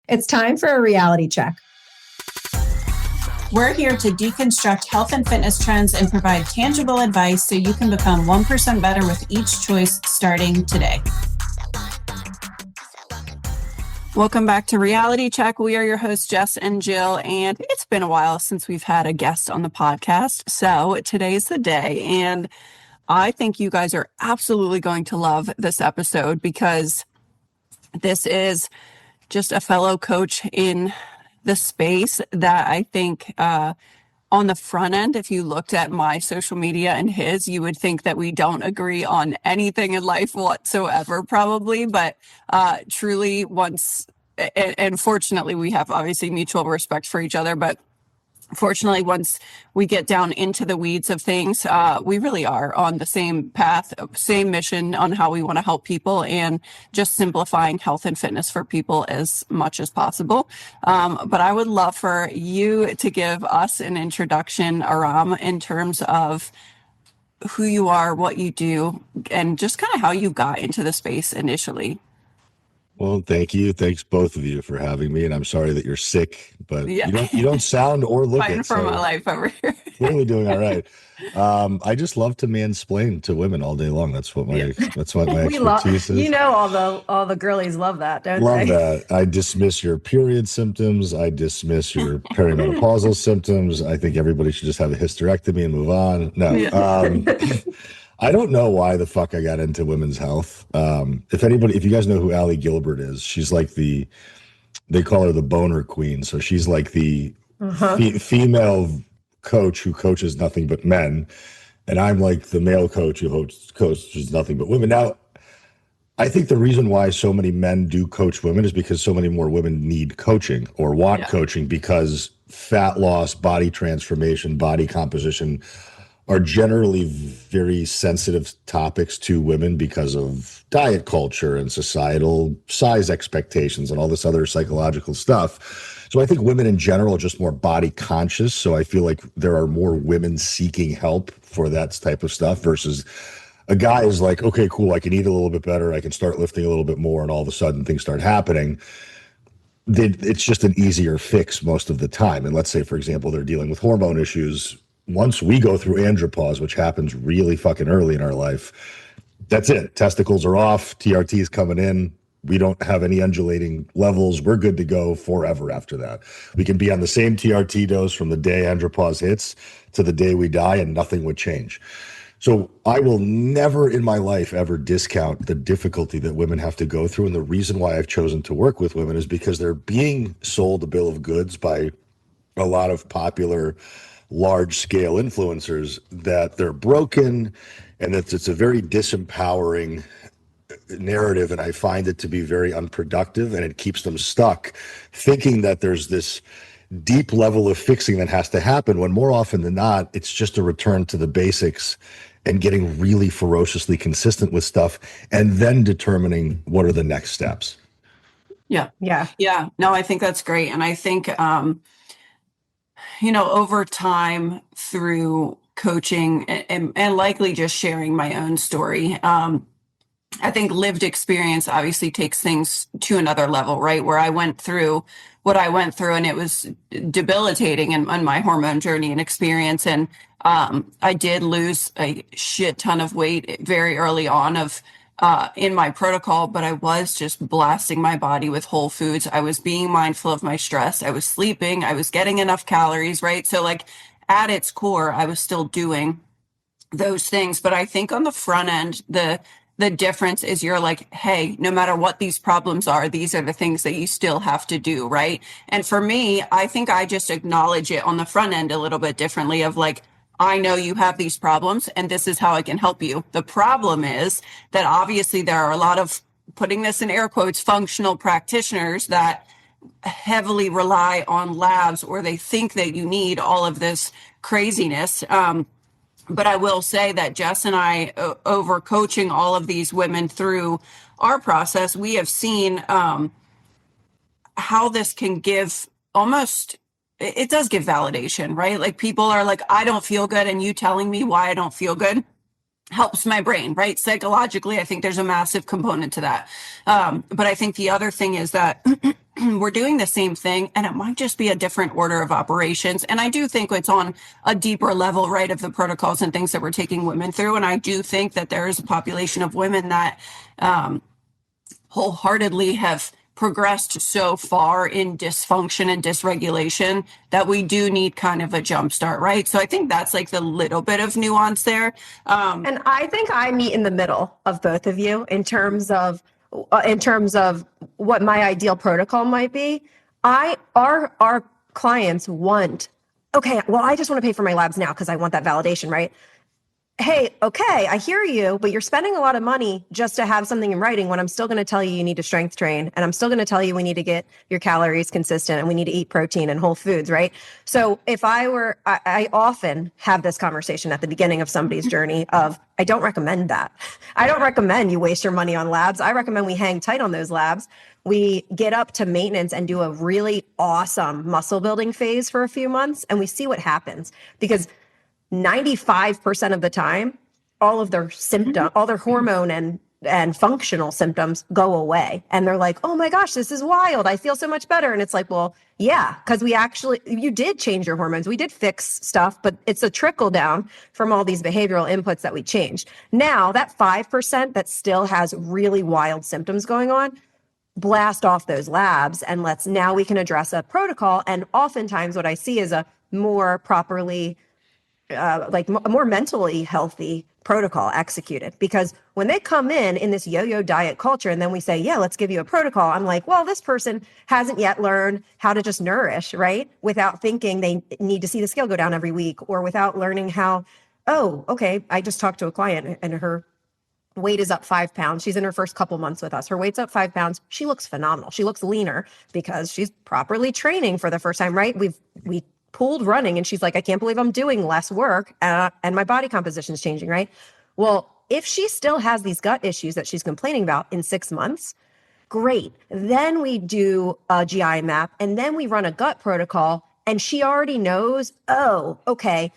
It's time for a reality check. We're here to deconstruct health and fitness trends and provide tangible advice so you can become 1% better with each choice starting today. Welcome back to Reality Check. We are your hosts, Jess and Jill, and it's been a while since we've had a guest on the podcast. So today's the day, and I think you guys are absolutely going to love this episode because this is just a fellow coach in the space that I think on the front end, if you looked at my social media and his, you would think that we don't agree on anything in life whatsoever, probably. But truly, and fortunately, we have obviously mutual respect for each other. But fortunately, once we get down into the weeds of things, we really are on the same path, same mission on how we want to help people and just simplifying health and fitness for people as much as possible. But I would love for you to give us an introduction, Aram, in terms of who you are, what you do, and just kind of how you got into the space initially. Well, thank you. Thanks both of you for having me. And I'm sorry that you're sick, but Yeah. you don't sound or look Fighting it. for my life over here. Clearly doing all right. I just love to mansplain to women all day long. That's what my expertise is. All the girlies love that, don't Love they? that. I dismiss your period symptoms. I dismiss your perimenopausal symptoms. I think everybody should just have a hysterectomy and move on. No. Yeah. I don't know why the fuck I got into women's health. If you guys know who Allie Gilbert is, she's like they call her the boner queen. So she's like the female coach who coaches nothing but men. And I'm like the male coach who coaches nothing but women. Now, I think the reason why so many men do coach women is because so many more women need coaching or want coaching, because fat loss, body transformation, body composition are generally very sensitive topics to women because of diet culture and societal size expectations and all this other psychological stuff. So I think women in general are just more body conscious. So I feel like there are more women seeking help for that type of stuff versus a guy is like, okay, cool, I can eat a little bit better, I can start lifting a little bit more, and all of a sudden things start happening. It's just an easier fix most of the time. And let's say, for example, they're dealing with hormone issues. Once we go through andropause, which happens really fucking early in our life, that's it. Testicles are off, TRT is coming in. We don't have any undulating levels. We're good to go forever after that. We can be on the same TRT dose from the day andropause hits to the day we die, and nothing would change. So I will never in my life ever discount the difficulty that women have to go through. And the reason why I've chosen to work with women is because they're being sold a bill of goods by a lot of popular large-scale influencers that they're broken and that it's a very disempowering narrative, and I find it to be very unproductive, and it keeps them stuck thinking that there's this deep level of fixing that has to happen, when more often than not it's just a return to the basics and getting really ferociously consistent with stuff and then determining what are the next steps. Yeah. No, I think that's great. And I think over time through coaching and likely just sharing my own story, I think lived experience obviously takes things to another level, right? Where I went through what I went through, and it was debilitating in my hormone journey and experience. And I did lose a shit ton of weight very early on in my protocol, but I was just blasting my body with whole foods. I was being mindful of my stress. I was sleeping. I was getting enough calories, right? So like at its core, I was still doing those things. But I think on the front end, the difference is you're like, hey, no matter what these problems are, these are the things that you still have to do, right? And for me, I think I just acknowledge it on the front end a little bit differently of like, I know you have these problems and this is how I can help you. The problem is that obviously there are a lot of, putting this in air quotes, functional practitioners that heavily rely on labs, or they think that you need all of this craziness. But I will say that Jess and I, over coaching all of these women through our process, we have seen how this can give almost, it does give validation, right? Like people are like, I don't feel good, and you telling me why I don't feel good helps my brain, right? Psychologically, I think there's a massive component to that. But I think the other thing is that we're doing the same thing, and it might just be a different order of operations. And I do think it's on a deeper level, right, of the protocols and things that we're taking women through. And I do think that there is a population of women that wholeheartedly have progressed so far in dysfunction and dysregulation that we do need kind of a jump start, right? So I think that's like the little bit of nuance there. And I think I meet in the middle of both of you in terms of what my ideal protocol might be. Our clients want, okay, well, I just want to pay for my labs now because I want that validation, right? Hey, okay, I hear you, but you're spending a lot of money just to have something in writing when I'm still going to tell you need to strength train, and I'm still going to tell you we need to get your calories consistent and we need to eat protein and whole foods, right? So if I often have this conversation at the beginning of somebody's journey of, I don't recommend that. I don't recommend you waste your money on labs. I recommend we hang tight on those labs. We get up to maintenance and do a really awesome muscle building phase for a few months, and we see what happens, because 95% of the time, all of their symptoms, all their hormone and functional symptoms go away. And they're like, oh my gosh, this is wild. I feel so much better. And it's like, well, yeah, because you did change your hormones. We did fix stuff, but it's a trickle down from all these behavioral inputs that we changed. Now that 5% that still has really wild symptoms going on, blast off those labs, and now we can address a protocol. And oftentimes what I see is a more properly a more mentally healthy protocol executed. Because when they come in this yo-yo diet culture, and then we say, yeah, let's give you a protocol, I'm like, well, this person hasn't yet learned how to just nourish, right? Without thinking they need to see the scale go down every week, or without learning how, oh, okay, I just talked to a client and her weight is up 5 pounds. She's in her first couple months with us. Her weight's up 5 pounds. She looks phenomenal. She looks leaner because she's properly training for the first time, right? We pulled running, and she's like, I can't believe I'm doing less work and my body composition is changing, right? Well, if she still has these gut issues that she's complaining about in 6 months, great. Then we do a GI map, and then we run a gut protocol, and she already knows, oh, okay,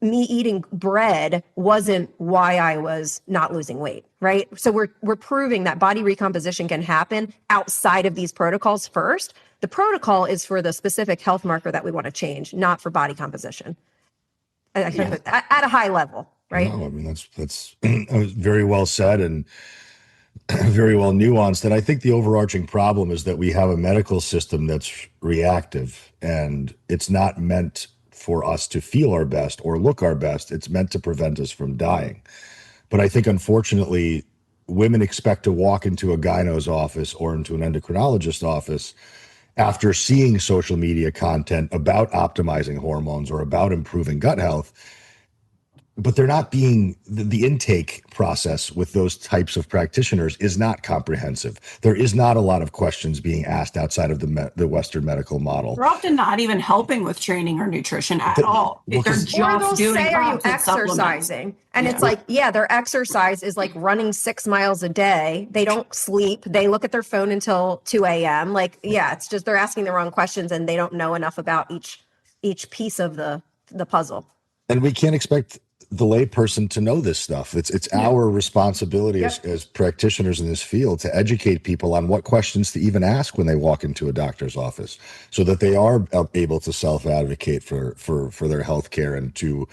me eating bread wasn't why I was not losing weight, right? So we're proving that body recomposition can happen outside of these protocols first. The protocol is for the specific health marker that we want to change, not for body composition. At a high level, right? No, I mean, that's very well said and very well nuanced. And I think the overarching problem is that we have a medical system that's reactive, and it's not meant for us to feel our best or look our best. It's meant to prevent us from dying. But I think, unfortunately, women expect to walk into a gyno's office or into an endocrinologist's office after seeing social media content about optimizing hormones or about improving gut health, but they're not being, the intake process with those types of practitioners is not comprehensive. There is not a lot of questions being asked outside of the Western medical model. They're often not even helping with training or nutrition at all. They're just or they'll doing say, are you opposite supplements. exercising? And it's like, yeah, their exercise is like running 6 miles a day. They don't sleep. They look at their phone until 2 a.m. Like, yeah, it's just they're asking the wrong questions, and they don't know enough about each piece of the puzzle. And we can't expect the layperson to know this stuff. It's our responsibility as practitioners in this field to educate people on what questions to even ask when they walk into a doctor's office, so that they are able to self-advocate for their health care and to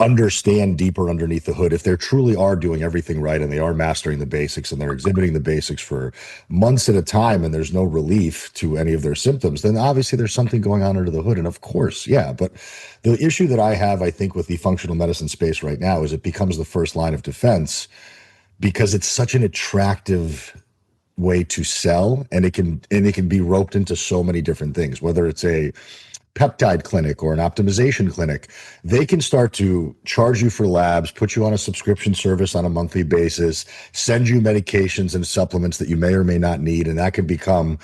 understand deeper underneath the hood. If they truly are doing everything right and they are mastering the basics and they're exhibiting the basics for months at a time and there's no relief to any of their symptoms, then obviously there's something going on under the hood. And of course, yeah, but the issue that I have, I think, with the functional medicine space right now is it becomes the first line of defense because it's such an attractive way to sell, and it can be roped into so many different things, whether it's a peptide clinic or an optimization clinic. They can start to charge you for labs, put you on a subscription service on a monthly basis, send you medications and supplements that you may or may not need, and that can become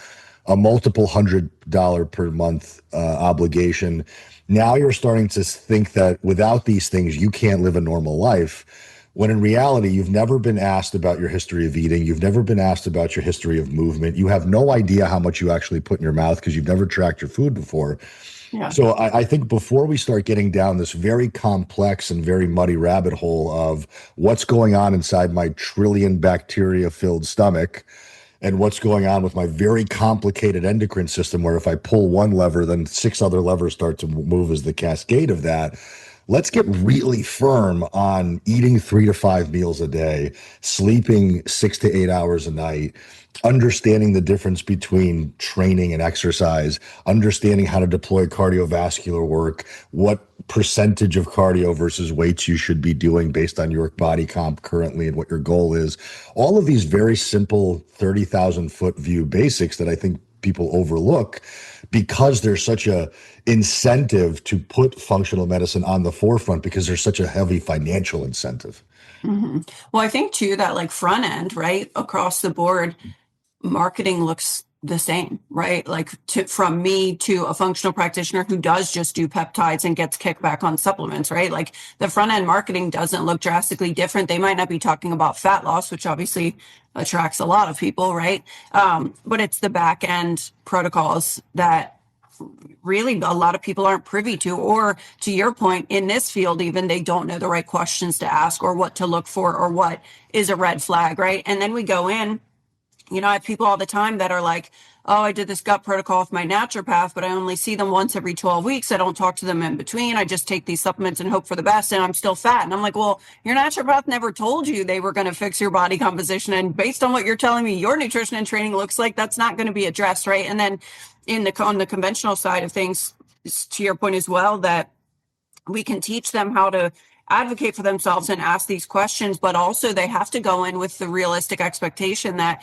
a multiple $100 per month obligation. Now you're starting to think that without these things, you can't live a normal life, when in reality, you've never been asked about your history of eating. You've never been asked about your history of movement. You have no idea how much you actually put in your mouth because you've never tracked your food before. Yeah. So I think before we start getting down this very complex and very muddy rabbit hole of what's going on inside my trillion bacteria-filled stomach, and what's going on with my very complicated endocrine system, where if I pull one lever, then 6 other levers start to move as the cascade of that. Let's get really firm on eating 3 to 5 meals a day, sleeping 6 to 8 hours a night, understanding the difference between training and exercise, understanding how to deploy cardiovascular work, what percentage of cardio versus weights you should be doing based on your body comp currently and what your goal is. All of these very simple 30,000 foot view basics that I think people overlook because there's such a incentive to put functional medicine on the forefront, because there's such a heavy financial incentive. Well, I think too that like front end, right, across the board, marketing looks the same, right? Like from me to a functional practitioner who does just do peptides and gets kickback on supplements, right? Like the front end marketing doesn't look drastically different. They might not be talking about fat loss, which obviously attracts a lot of people, right? But it's the back end protocols that really a lot of people aren't privy to, or to your point, in this field, even they don't know the right questions to ask or what to look for or what is a red flag, right? And then we go in, you know, I have people all the time that are like, oh, I did this gut protocol with my naturopath, but I only see them once every 12 weeks. I don't talk to them in between. I just take these supplements and hope for the best, and I'm still fat. And I'm like, well, your naturopath never told you they were going to fix your body composition. And based on what you're telling me, your nutrition and training looks like, that's not going to be addressed, right? And then on the conventional side of things, to your point as well, that we can teach them how to advocate for themselves and ask these questions, but also they have to go in with the realistic expectation that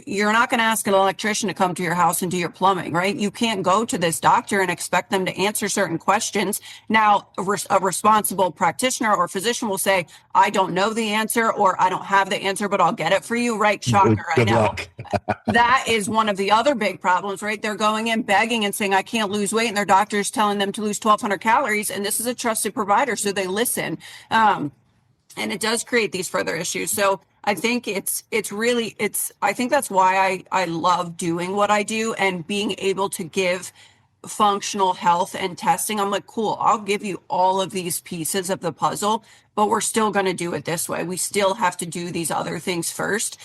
you're not going to ask an electrician to come to your house and do your plumbing, right? You can't go to this doctor and expect them to answer certain questions. Now, a responsible practitioner or physician will say, I don't know the answer, or I don't have the answer, but I'll get it for you, right? Shocker, I know. That is one of the other big problems, right? They're going in begging and saying, I can't lose weight, and their doctor's telling them to lose 1,200 calories, and this is a trusted provider, so they listen. And it does create these further issues. So I think I think that's why I love doing what I do and being able to give functional health and testing. I'm like, cool, I'll give you all of these pieces of the puzzle, but we're still going to do it this way. We still have to do these other things first.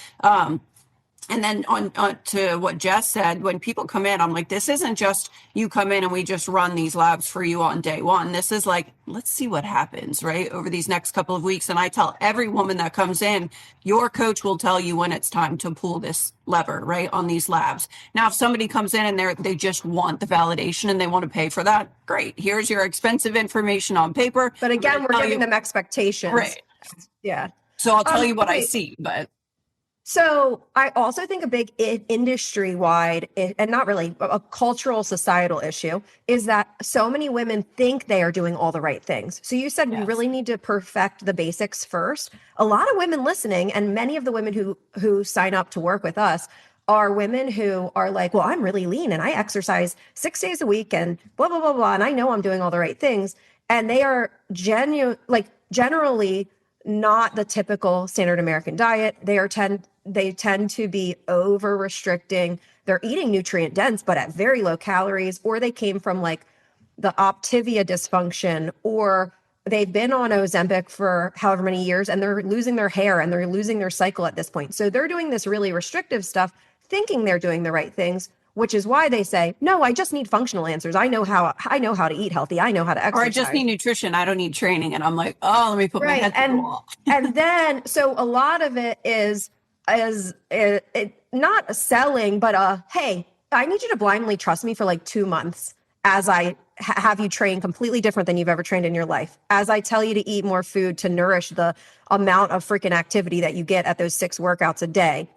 And then on to what Jess said, when people come in, I'm like, this isn't just you come in and we just run these labs for you on day one. This is like, let's see what happens, right, over these next couple of weeks. And I tell every woman that comes in, your coach will tell you when it's time to pull this lever, right, on these labs. Now, if somebody comes in and they just want the validation and they want to pay for that, great. Here's your expensive information on paper. But again, we're giving them expectations. Right. Yeah. So I'll tell you what I see, but. So I also think a big industry-wide, and not really a cultural societal issue, is that so many women think they are doing all the right things. So you said we really need to perfect the basics first. A lot of women listening, and many of the women who sign up to work with us are women who are like, well, I'm really lean and I exercise 6 days a week and blah, blah, blah, blah. And I know I'm doing all the right things. And they are generally not the typical standard American diet. They tend to be over restricting. They're eating nutrient dense, but at very low calories, or they came from like the Optivia dysfunction, or they've been on Ozempic for however many years and they're losing their hair and they're losing their cycle at this point. So they're doing this really restrictive stuff, thinking they're doing the right things, which is why they say, no, I just need functional answers. I know how to eat healthy. I know how to exercise. Or I just need nutrition. I don't need training. And I'm like, oh, let me put my head to the wall. And then, so a lot of it is not selling, but hey, I need you to blindly trust me for like 2 months as I have you train completely different than you've ever trained in your life. As I tell you to eat more food to nourish the amount of freaking activity that you get at those 6 workouts a day.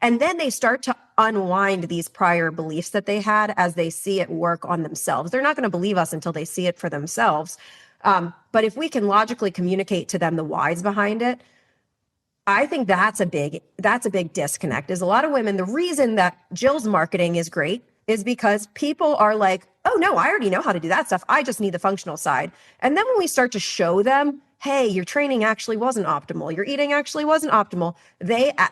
And then they start to unwind these prior beliefs that they had as they see it work on themselves. They're not going to believe us until they see it for themselves. But if we can logically communicate to them the whys behind it, I think that's a big disconnect. Is a lot of women, the reason that Jill's marketing is great is because people are like, oh no, I already know how to do that stuff. I just need the functional side. And then when we start to show them, hey, your training actually wasn't optimal, your eating actually wasn't optimal,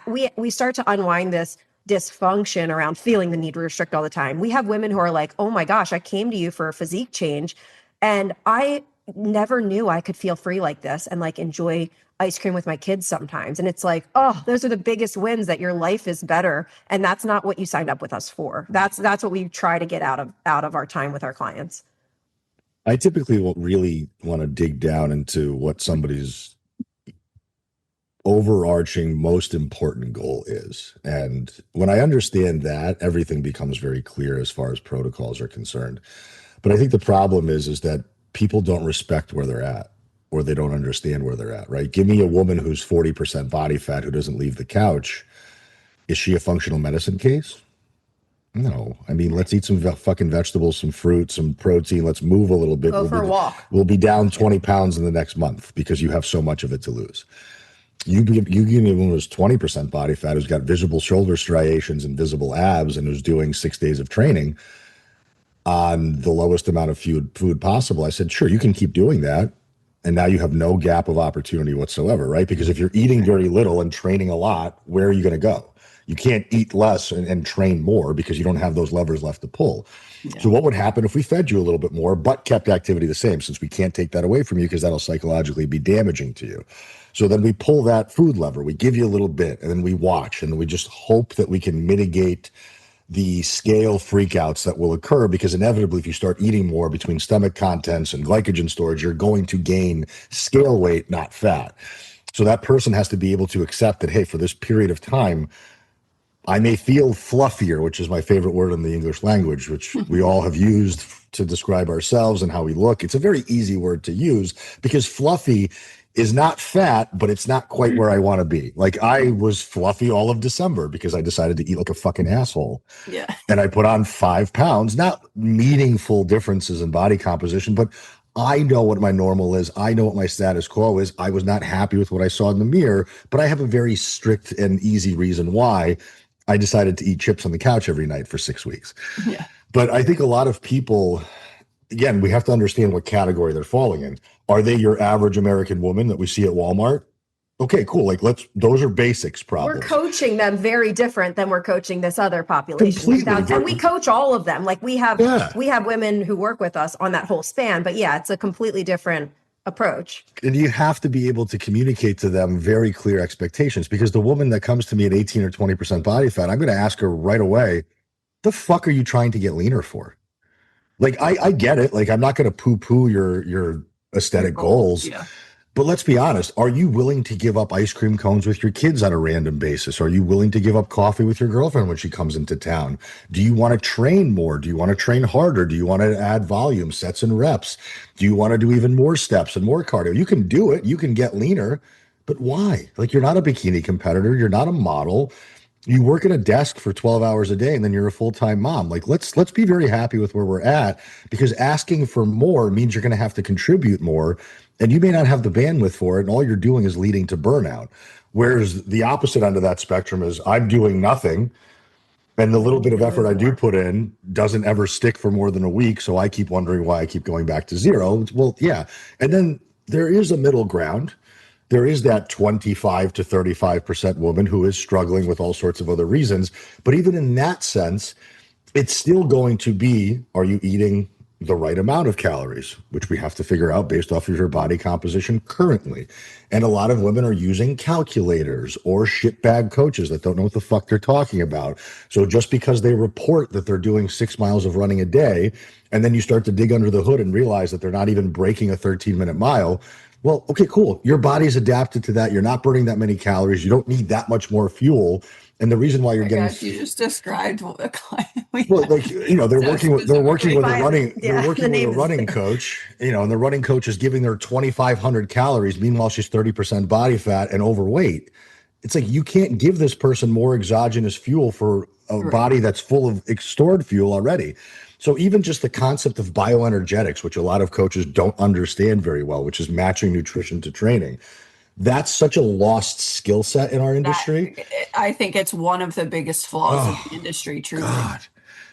we start to unwind this dysfunction around feeling the need to restrict all the time. We have women who are like, oh my gosh, I came to you for a physique change and I never knew I could feel free like this and like enjoy ice cream with my kids sometimes. And it's like, oh, those are the biggest wins, that your life is better. And that's not what you signed up with us for. That's what we try to get out of our time with our clients. I typically won't really want to dig down into what somebody's overarching most important goal is. And when I understand that, everything becomes very clear as far as protocols are concerned. But I think the problem is that people don't respect where they're at, or they don't understand where they're at, right? Give me a woman who's 40% body fat who doesn't leave the couch. Is she a functional medicine case? No. I mean, let's eat some fucking vegetables, some fruit, some protein. Let's move a little bit. Go for a walk. We'll be down 20 pounds in the next month because you have so much of it to lose. You give me a woman who's 20% body fat, who's got visible shoulder striations and visible abs, and who's doing 6 days of training on the lowest amount of food possible. I said, sure, you can keep doing that. And now you have no gap of opportunity whatsoever, right? Because if you're eating very little and training a lot, where are you going to go? You can't eat less and train more because you don't have those levers left to pull. Yeah. So what would happen if we fed you a little bit more, but kept activity the same, since we can't take that away from you because that'll psychologically be damaging to you. So then we pull that food lever, we give you a little bit, and then we watch, and we just hope that we can mitigate the scale freakouts that will occur, because inevitably if you start eating more between stomach contents and glycogen storage, you're going to gain scale weight, not fat. So that person has to be able to accept that, hey, for this period of time, I may feel fluffier, which is my favorite word in the English language, which we all have used to describe ourselves and how we look. It's a very easy word to use because fluffy is not fat, but it's not quite where I want to be. Like, I was fluffy all of December because I decided to eat like a fucking asshole. Yeah. And I put on 5 pounds, not meaningful differences in body composition, but I know what my normal is. I know what my status quo is. I was not happy with what I saw in the mirror, but I have a very strict and easy reason why I decided to eat chips on the couch every night for 6 weeks. Yeah. But I think a lot of people, again, we have to understand what category they're falling in. Are they your average American woman that we see at Walmart? Okay, cool. Like, those are basics problems. We're coaching them very different than we're coaching this other population. Completely. And we coach all of them. Like, we have women who work with us on that whole span, but yeah, it's a completely different approach. And you have to be able to communicate to them very clear expectations, because the woman that comes to me at 18 or 20% body fat, I'm going to ask her right away, the fuck are you trying to get leaner for? Like, I get it. Like, I'm not going to poo-poo your aesthetic goals. Yeah. But let's be honest. Are you willing to give up ice cream cones with your kids on a random basis? Are you willing to give up coffee with your girlfriend when she comes into town? Do you want to train more? Do you want to train harder? Do you want to add volume, sets and reps? Do you want to do even more steps and more cardio? You can do it. You can get leaner. But why? Like, you're not a bikini competitor. You're not a model. You work at a desk for 12 hours a day and then you're a full-time mom. Like, let's be very happy with where we're at, because asking for more means you're going to have to contribute more, and you may not have the bandwidth for it. And all you're doing is leading to burnout. Whereas the opposite end of that spectrum is I'm doing nothing, and the little bit of effort I do put in doesn't ever stick for more than a week. So I keep wondering why I keep going back to zero. Well, yeah. And then there is a middle ground. There is that 25 to 35% woman who is struggling with all sorts of other reasons. But even in that sense, it's still going to be, are you eating the right amount of calories, which we have to figure out based off of your body composition currently. And a lot of women are using calculators or shitbag coaches that don't know what the fuck they're talking about. So just because they report that they're doing 6 miles of running a day, and then you start to dig under the hood and realize that they're not even breaking a 13-minute mile, well, okay, cool. Your body's adapted to that. You're not burning that many calories. You don't need that much more fuel. And the reason why you're getting, gosh, you just described a client. Well, like, they're working with a running coach, coach, and the running coach is giving her 2,500 calories. Meanwhile, she's 30% body fat and overweight. It's like, you can't give this person more exogenous fuel for a body that's full of stored fuel already. So even just the concept of bioenergetics, which a lot of coaches don't understand very well, which is matching nutrition to training, that's such a lost skill set in our industry. I think it's one of the biggest flaws of the industry, truly. God.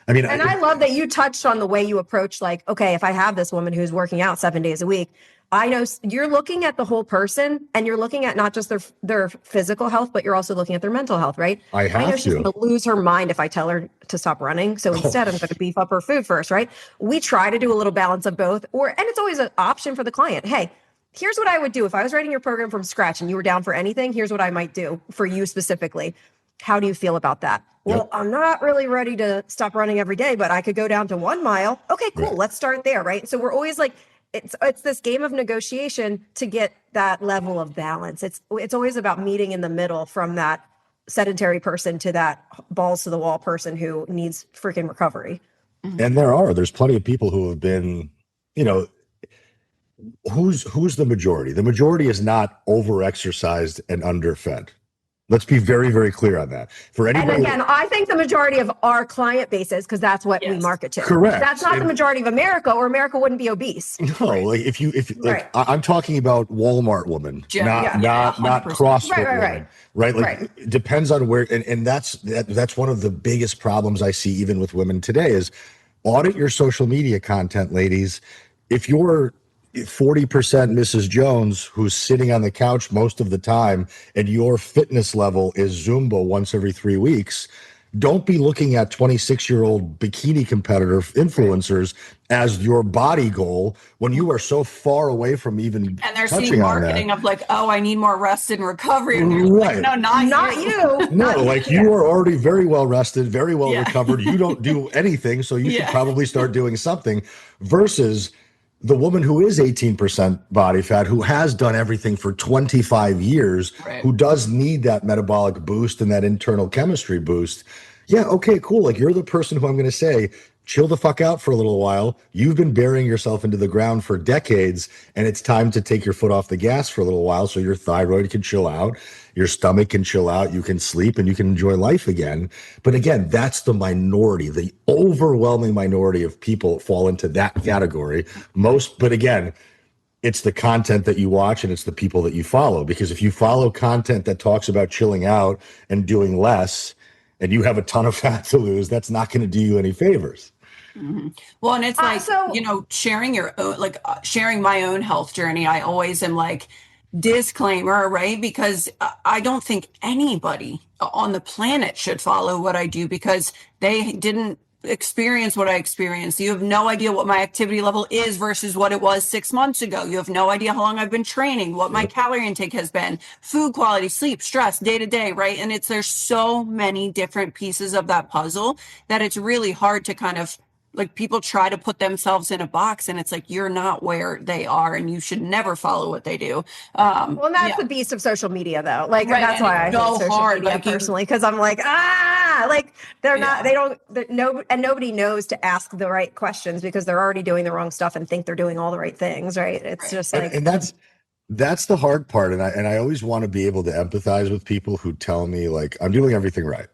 I mean, and I love that you touched on the way you approach, like, okay, if I have this woman who's working out 7 days a week, I know you're looking at the whole person, and you're looking at not just their physical health, but you're also looking at their mental health, right? I know have she's to. going to lose her mind if I tell her to stop running. So instead, I'm going to beef up her food first, right? We try to do a little balance of both, and it's always an option for the client. Hey, here's what I would do if I was writing your program from scratch and you were down for anything. Here's what I might do for you specifically. How do you feel about that? Well, I'm not really ready to stop running every day, but I could go down to 1 mile. Okay, cool. Right. Let's start there, right? So we're always like, it's this game of negotiation to get that level of balance. It's always about meeting in the middle, from that sedentary person to that balls to the wall person who needs freaking recovery. And there's plenty of people who have been, you know, who's the majority? The majority is not over-exercised and underfed. Let's be very, very clear on that. For anybody, and again, I think the majority of our client base is, because that's what we market to. Correct. That's not the majority of America, or America wouldn't be obese. No, like if like I'm talking about Walmart woman, not CrossFit woman, right? Like it depends on where, and that's one of the biggest problems I see even with women today is audit your social media content, ladies. If you're 40% Mrs. Jones, who's sitting on the couch most of the time, and your fitness level is Zumba once every 3 weeks, don't be looking at 26-year-old bikini competitor influencers as your body goal when you are so far away from even and they're seeing marketing of like, oh, I need more rest and recovery. And you're right. Like, no, not you. No, like you are already very well rested, very well recovered. You don't do anything, so you should probably start doing something, versus the woman who is 18% body fat, who has done everything for 25 years, who does need that metabolic boost and that internal chemistry boost. Yeah, okay, cool. Like you're the person who I'm going to say, chill the fuck out for a little while. You've been burying yourself into the ground for decades, and it's time to take your foot off the gas for a little while so your thyroid can chill out, your stomach can chill out, you can sleep, and you can enjoy life again. But again, that's the minority. The overwhelming minority of people fall into that category. But again, it's the content that you watch and it's the people that you follow. Because if you follow content that talks about chilling out and doing less, and you have a ton of fat to lose, that's not going to do you any favors. Mm-hmm. Well, and it's like, sharing your own, sharing my own health journey. I always am like, disclaimer, right? Because I don't think anybody on the planet should follow what I do because they didn't experience what I experienced. You have no idea what my activity level is versus what it was 6 months ago. You have no idea how long I've been training, what my calorie intake has been, food quality, sleep, stress, day to day, right? And there's so many different pieces of that puzzle that it's really hard to kind of like people try to put themselves in a box and it's like, you're not where they are and you should never follow what they do. Well, that's the beast of social media though. Like that's why I hate social media personally. Cause I'm like, they're not, nobody knows to ask the right questions because they're already doing the wrong stuff and think they're doing all the right things. Right. It's just like, and that's the hard part. And I always want to be able to empathize with people who tell me like, I'm doing everything right.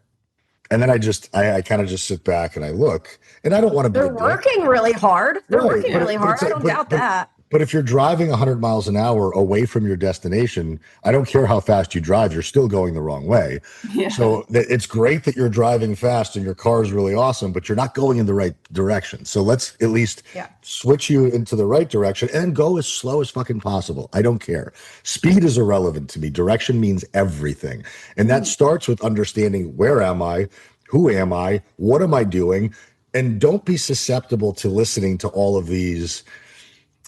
And then I kind of just sit back and I look, and I don't want to be. They're working really hard. They're working really hard. I don't doubt that. But if you're driving 100 miles an hour away from your destination, I don't care how fast you drive, you're still going the wrong way. Yeah. So it's great that you're driving fast and your car is really awesome, but you're not going in the right direction. So let's at least switch you into the right direction and go as slow as fucking possible. I don't care. Speed is irrelevant to me. Direction means everything. And that starts with understanding, where am I? Who am I? What am I doing? And don't be susceptible to listening to all of these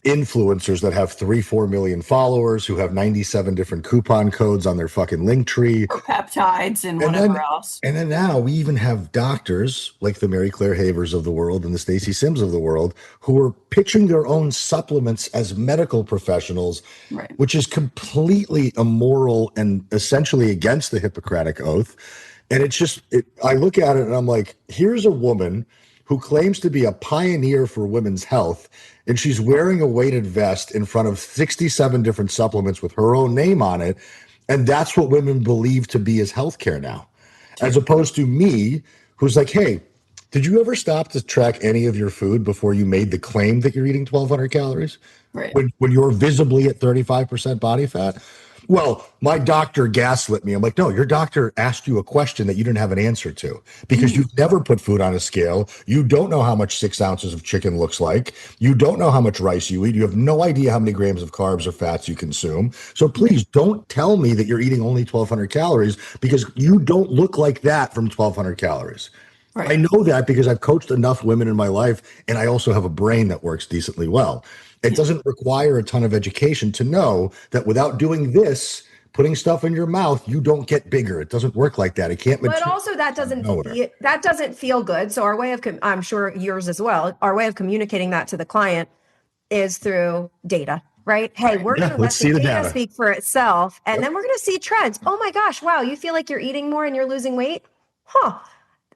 influencers that have 3-4 million followers, who have 97 different coupon codes on their fucking link tree, or peptides and whatever else. And then now we even have doctors like the Mary Claire Havers of the world and the Stacey Sims of the world who are pitching their own supplements as medical professionals, which is completely immoral and essentially against the Hippocratic Oath. And it's just, I look at it and I'm like, here's a woman who claims to be a pioneer for women's health, and she's wearing a weighted vest in front of 67 different supplements with her own name on it. And that's what women believe to be as healthcare now, as opposed to me, who's like, hey, did you ever stop to track any of your food before you made the claim that you're eating 1,200 calories? Right. When you're visibly at 35% body fat? Well, my doctor gaslit me. I'm like, no, your doctor asked you a question that you didn't have an answer to because you've never put food on a scale. You don't know how much 6 ounces of chicken looks like. You don't know how much rice you eat. You have no idea how many grams of carbs or fats you consume. So please don't tell me that you're eating only 1,200 calories because you don't look like that from 1,200 calories. Right. I know that because I've coached enough women in my life, and I also have a brain that works decently well. It doesn't require a ton of education to know that without doing this, putting stuff in your mouth, you don't get bigger. It doesn't work like that. It can't. But also that doesn't feel good. So our way of, I'm sure yours as well, our way of communicating that to the client is through data, right? Hey, we're going to let the data speak for itself. And then we're going to see trends. Oh my gosh, wow, you feel like you're eating more and you're losing weight? Huh.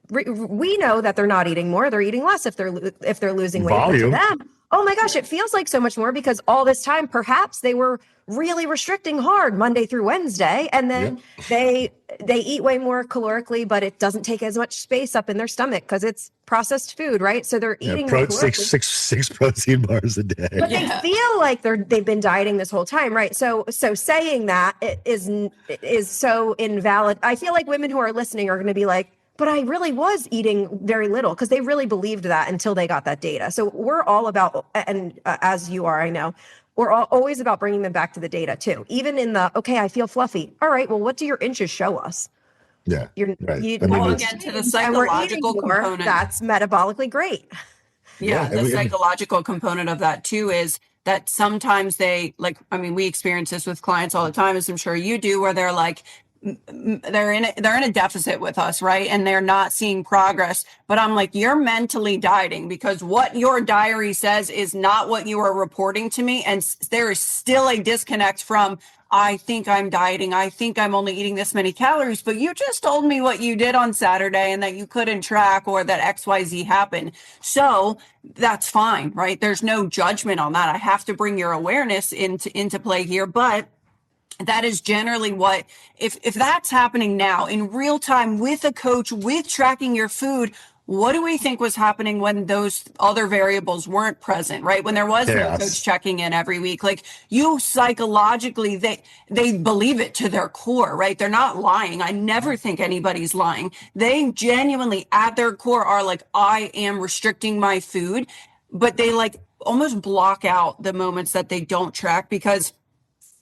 We know that they're not eating more. They're eating less if they're losing weight. Volume. To them, oh my gosh, it feels like so much more because all this time, perhaps they were really restricting hard Monday through Wednesday. And then they eat way more calorically, but it doesn't take as much space up in their stomach because it's processed food, right? So they're eating six protein bars a day. But they feel like they've been dieting this whole time, right? So saying that is so invalid. I feel like women who are listening are going to be like, but I really was eating very little because they really believed that until they got that data. So we're all about, and as you are, I know, we're always about bringing them back to the data too. Even in the, okay, I feel fluffy. All right, well, what do your inches show us? Yeah. Again, to the psychological component. That's metabolically great. Yeah, the psychological component of that too is that sometimes we experience this with clients all the time, as I'm sure you do, where they're like, they're in a deficit with us, right? And they're not seeing progress. But I'm like, you're mentally dieting because what your diary says is not what you are reporting to me. And there is still a disconnect from, I think I'm dieting. I think I'm only eating this many calories, but you just told me what you did on Saturday and that you couldn't track or that XYZ happened. So that's fine, right? There's no judgment on that. I have to bring your awareness into play here, but that is generally what, if that's happening now in real time with a coach, with tracking your food, what do we think was happening when those other variables weren't present, right? When there was no coach checking in every week, like you psychologically, they believe it to their core, right? They're not lying. I never think anybody's lying. They genuinely at their core are like, I am restricting my food, but they like almost block out the moments that they don't track because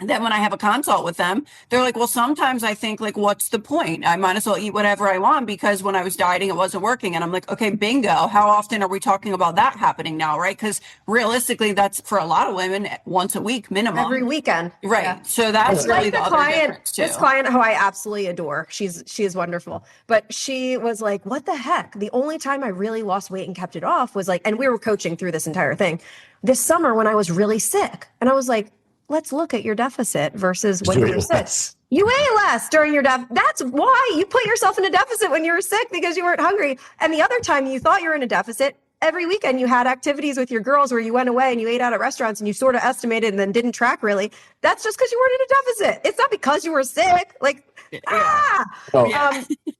and then when I have a consult with them, they're like, well, sometimes I think like, what's the point? I might as well eat whatever I want because when I was dieting, it wasn't working. And I'm like, okay, bingo. How often are we talking about that happening now? Right. Because realistically, that's for a lot of women once a week minimum. Every weekend. Right. Yeah. So that's really the other difference too. This client who I absolutely adore. She is wonderful. But she was like, what the heck? The only time I really lost weight and kept it off was like, and we were coaching through this entire thing this summer when I was really sick. And I was like, let's look at your deficit versus when you were sick. You ate less during your deficit. That's why you put yourself in a deficit when you were sick because you weren't hungry. And the other time you thought you were in a deficit, every weekend you had activities with your girls where you went away and you ate out at restaurants and you sort of estimated and then didn't track really. That's just because you weren't in a deficit. It's not because you were sick. Like,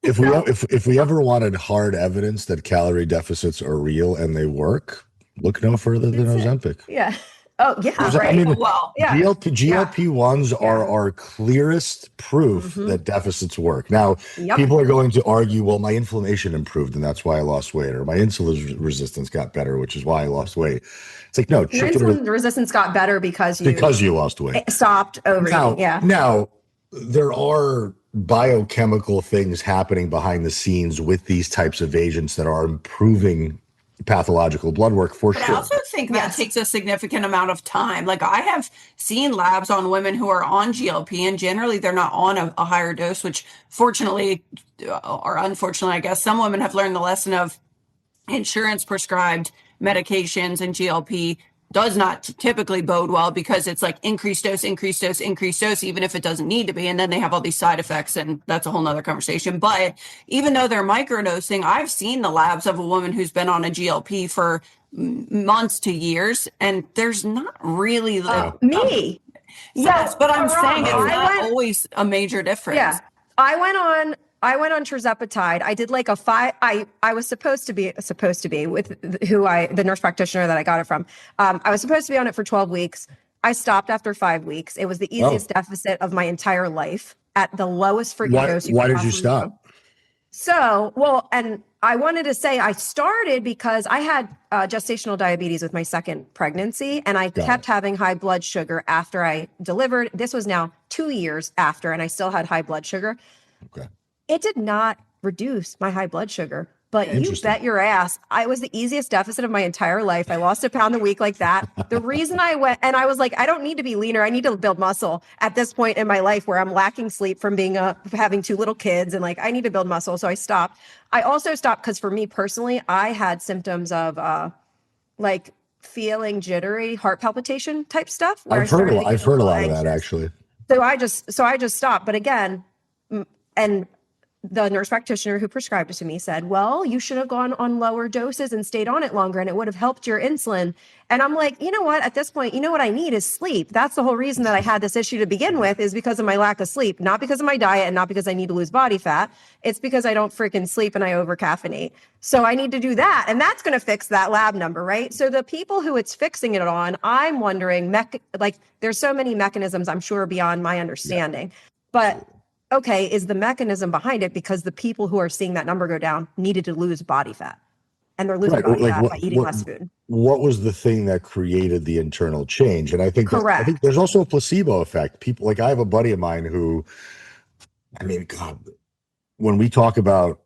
if we ever wanted hard evidence that calorie deficits are real and they work, look no further than Ozempic. Yeah. Oh, yeah. Right. I mean, GLP-1s are our clearest proof that deficits work. Now, people are going to argue, well, my inflammation improved and that's why I lost weight, or my insulin resistance got better, which is why I lost weight. It's like, no, your insulin resistance got better because you lost weight. Stopped overeating. Now, there are biochemical things happening behind the scenes with these types of agents that are improving pathological blood work for sure. I also think that takes a significant amount of time. Like I have seen labs on women who are on GLP and generally they're not on a higher dose, which fortunately or unfortunately, I guess some women have learned the lesson of insurance prescribed medications and GLP does not typically bode well because it's like increased dose, even if it doesn't need to be. And then they have all these side effects and that's a whole nother conversation. But even though they're microdosing, I've seen the labs of a woman who's been on a GLP for months to years and there's not really me. Yes, but I'm saying it's not always a major difference. Yeah. I went on tirzepatide. I did like I was supposed to be with the nurse practitioner that I got it from. I was supposed to be on it for 12 weeks. I stopped after 5 weeks. It was the easiest deficit of my entire life at the lowest freaking dose. Why did you stop? So, well, and I wanted to say I started because I had gestational diabetes with my second pregnancy, and I kept having high blood sugar after I delivered. This was now 2 years after, and I still had high blood sugar. Okay. It did not reduce my high blood sugar, but you bet your ass, I was the easiest deficit of my entire life. I lost a pound a week like that. The reason I went, and I was like, I don't need to be leaner. I need to build muscle at this point in my life where I'm lacking sleep from being having 2 little kids, and like I need to build muscle. So I stopped. I also stopped because for me personally, I had symptoms of like feeling jittery, heart palpitation type stuff. I've heard a lot of that actually. So I just stopped. But again, and the nurse practitioner who prescribed it to me said, well, you should have gone on lower doses and stayed on it longer, and it would have helped your insulin. And I'm like, you know what? At this point, you know what I need is sleep. That's the whole reason that I had this issue to begin with, is because of my lack of sleep, not because of my diet and not because I need to lose body fat. It's because I don't freaking sleep and I over caffeinate. So I need to do that. And that's going to fix that lab number, right? So the people who it's fixing it on, I'm wondering, like there's so many mechanisms, I'm sure, beyond my understanding. But okay, is the mechanism behind it because the people who are seeing that number go down needed to lose body fat, and they're losing body fat by eating less food. What was the thing that created the internal change? And I think I think there's also a placebo effect. People, like I have a buddy of mine who, I mean, God, when we talk about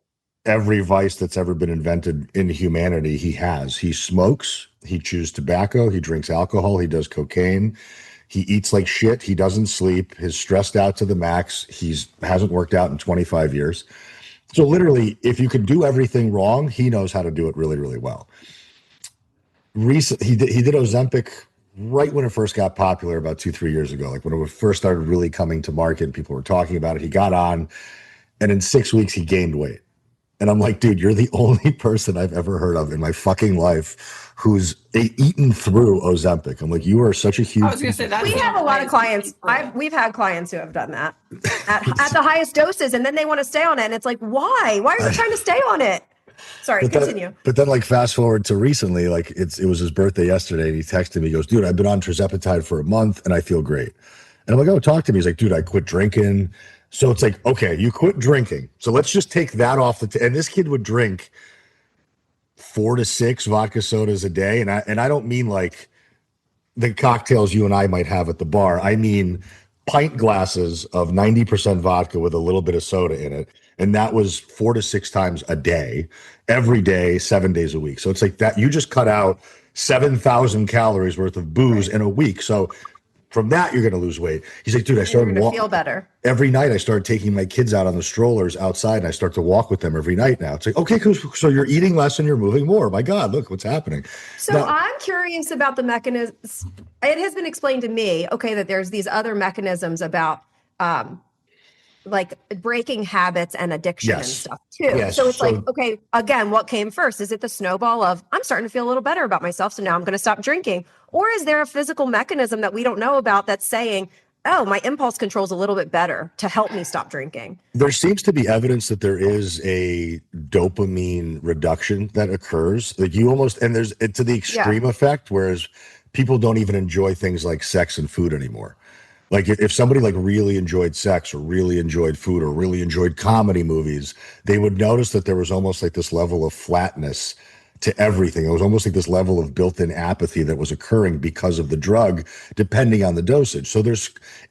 every vice that's ever been invented in humanity, he smokes, he chews tobacco, he drinks alcohol, he does cocaine. He eats like shit. He doesn't sleep. He's stressed out to the max. Hasn't worked out in 25 years. So literally, if you could do everything wrong, he knows how to do it really, really well. Recently, he did Ozempic right when it first got popular about 2-3 years ago, like when it first started really coming to market and people were talking about it. He got on, and in 6 weeks, he gained weight. And I'm like, dude, you're the only person I've ever heard of in my fucking life who's eaten through Ozempic. I'm like, you are such a huge. I was going to say that. We have a lot of clients. We've had clients who have done that at the highest doses, and then they want to stay on it. And it's like, why? Why are you trying to stay on it? Sorry, continue. But then like fast forward to recently, like it was his birthday yesterday, and he texted me, he goes, dude, I've been on tirzepatide for a month and I feel great. And I'm like, oh, talk to me. He's like, dude, I quit drinking. So it's like, okay, you quit drinking. So let's just take that off and this kid would drink 4 to 6 vodka sodas a day. And I don't mean like the cocktails you and I might have at the bar. I mean pint glasses of 90% vodka with a little bit of soda in it. And that was 4 to 6 times a day, every day, 7 days a week. So it's like that you just cut out 7,000 calories worth of booze in a week. So from that, you're going to lose weight. He's like, dude, I started walking. Feel better. Every night I started taking my kids out on the strollers outside, and I start to walk with them every night now. It's like, okay, so you're eating less and you're moving more. My God, look what's happening. So now, I'm curious about the mechanisms. It has been explained to me, okay, that there's these other mechanisms about like breaking habits and addiction and stuff too. Yes. So it's like, okay, again, what came first? Is it the snowball of I'm starting to feel a little better about myself, so now I'm going to stop drinking? Or is there a physical mechanism that we don't know about that's saying, oh, my impulse control is a little bit better to help me stop drinking? There seems to be evidence that there is a dopamine reduction that occurs. Like you almost, and there's to the extreme effect, whereas people don't even enjoy things like sex and food anymore. Like if somebody like really enjoyed sex or really enjoyed food or really enjoyed comedy movies, they would notice that there was almost like this level of flatness to everything. It was almost like this level of built-in apathy that was occurring because of the drug, depending on the dosage. So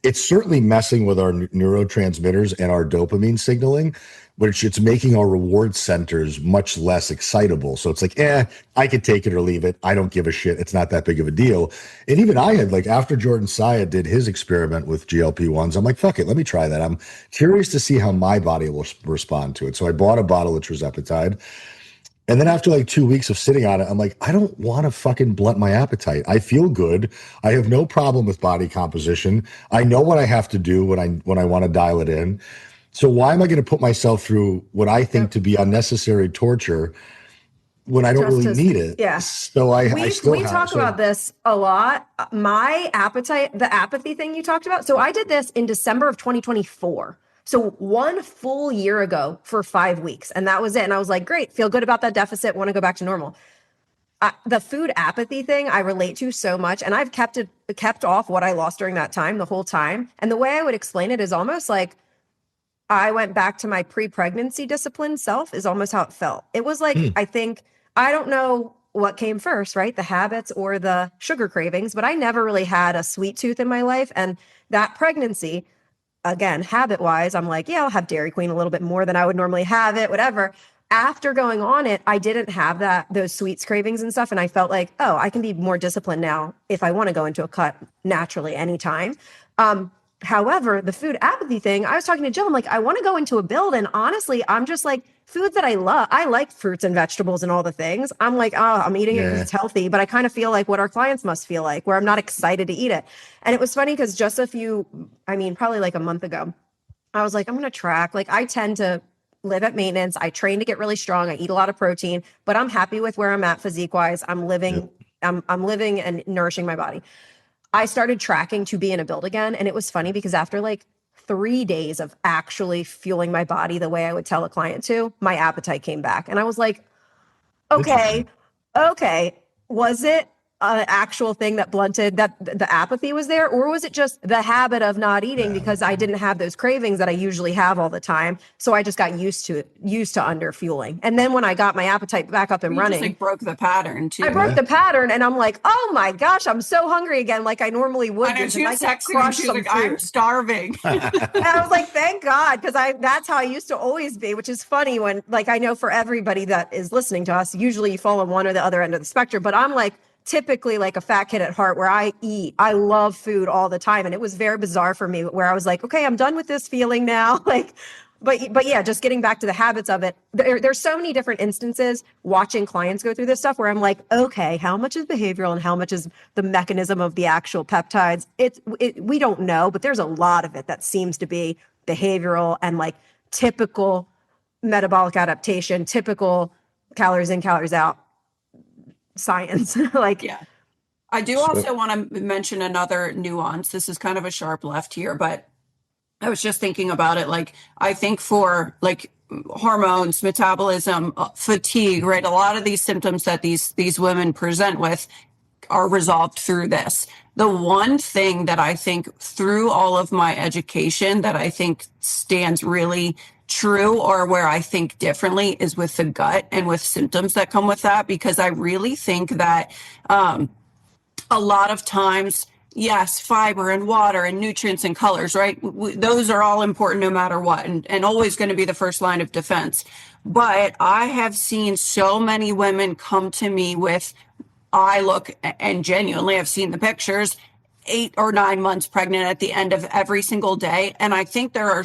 it's certainly messing with our neurotransmitters and our dopamine signaling, but it's making our reward centers much less excitable. So it's like, I could take it or leave it. I don't give a shit. It's not that big of a deal. And even I had, like, after Jordan Syed did his experiment with GLP-1s, I'm like, fuck it, let me try that. I'm curious to see how my body will respond to it. So I bought a bottle of tirzepatide. And then after like 2 weeks of sitting on it, I'm like, I don't want to fucking blunt my appetite. I feel good. I have no problem with body composition. I know what I have to do when I want to dial it in. So why am I going to put myself through what I think to be unnecessary torture when I don't really need it? Yeah. So we talk about this a lot. My appetite, the apathy thing you talked about. So I did this in December of 2024. So 1 full year ago for 5 weeks. And that was it. And I was like, great, feel good about that deficit, want to go back to normal. the food apathy thing I relate to so much, and I've kept off what I lost during that time the whole time. And the way I would explain it is almost like I went back to my pre-pregnancy disciplined self is almost how it felt. It was like, I don't know what came first, right? The habits or the sugar cravings, but I never really had a sweet tooth in my life. And that pregnancy, again, habit wise, I'm like, yeah, I'll have Dairy Queen a little bit more than I would normally have it, whatever. After going on it, I didn't have those sweets cravings and stuff. And I felt like, oh, I can be more disciplined now if I want to go into a cut naturally anytime. However, the food apathy thing, I was talking to Jill, I'm like, I want to go into a build. And honestly, I'm just like, foods that I love. I like fruits and vegetables and all the things. I'm like, oh, I'm eating it because it's healthy. But I kind of feel like what our clients must feel like, where I'm not excited to eat it. And it was funny because just probably like a month ago, I was like, I'm going to track. Like, I tend to live at maintenance. I train to get really strong. I eat a lot of protein, but I'm happy with where I'm at physique wise. I'm living and nourishing my body. I started tracking to be in a build again. And it was funny because after like 3 days of actually fueling my body the way I would tell a client to, my appetite came back. And I was like, okay. Was it an actual thing that blunted that the apathy was there, or was it just the habit of not eating because I didn't have those cravings that I usually have all the time? So I just got used to under fueling. And then when I got my appetite back up and running, just like broke the pattern too. I broke the pattern, and I'm like, oh my gosh, I'm so hungry again, like I normally would. I know, she was I texting me, she was like, I'm starving. And I was like, thank God, because that's how I used to always be, which is funny when, like, I know for everybody that is listening to us, usually you fall on one or the other end of the spectrum, but I'm like typically like a fat kid at heart where I love food all the time. And it was very bizarre for me where I was like, okay, I'm done with this feeling now. Like, but yeah, just getting back to the habits of it. There's so many different instances watching clients go through this stuff where I'm like, okay, how much is behavioral and how much is the mechanism of the actual peptides? We don't know, but there's a lot of it that seems to be behavioral and like typical metabolic adaptation, typical calories in, calories out science. I do also want to mention another nuance. This is kind of a sharp left here, but I was just thinking about it. Like, I think for like hormones, metabolism, fatigue, right? A lot of these symptoms that these women present with are resolved through this. The one thing that I think through all of my education that I think stands really true, or where I think differently, is with the gut and with symptoms that come with that, because I really think that a lot of times, yes, fiber and water and nutrients and colors, right? Those are all important no matter what, and always going to be the first line of defense. But I have seen so many women come to me with, and genuinely, I've seen the pictures, 8 or 9 months pregnant at the end of every single day. And I think there are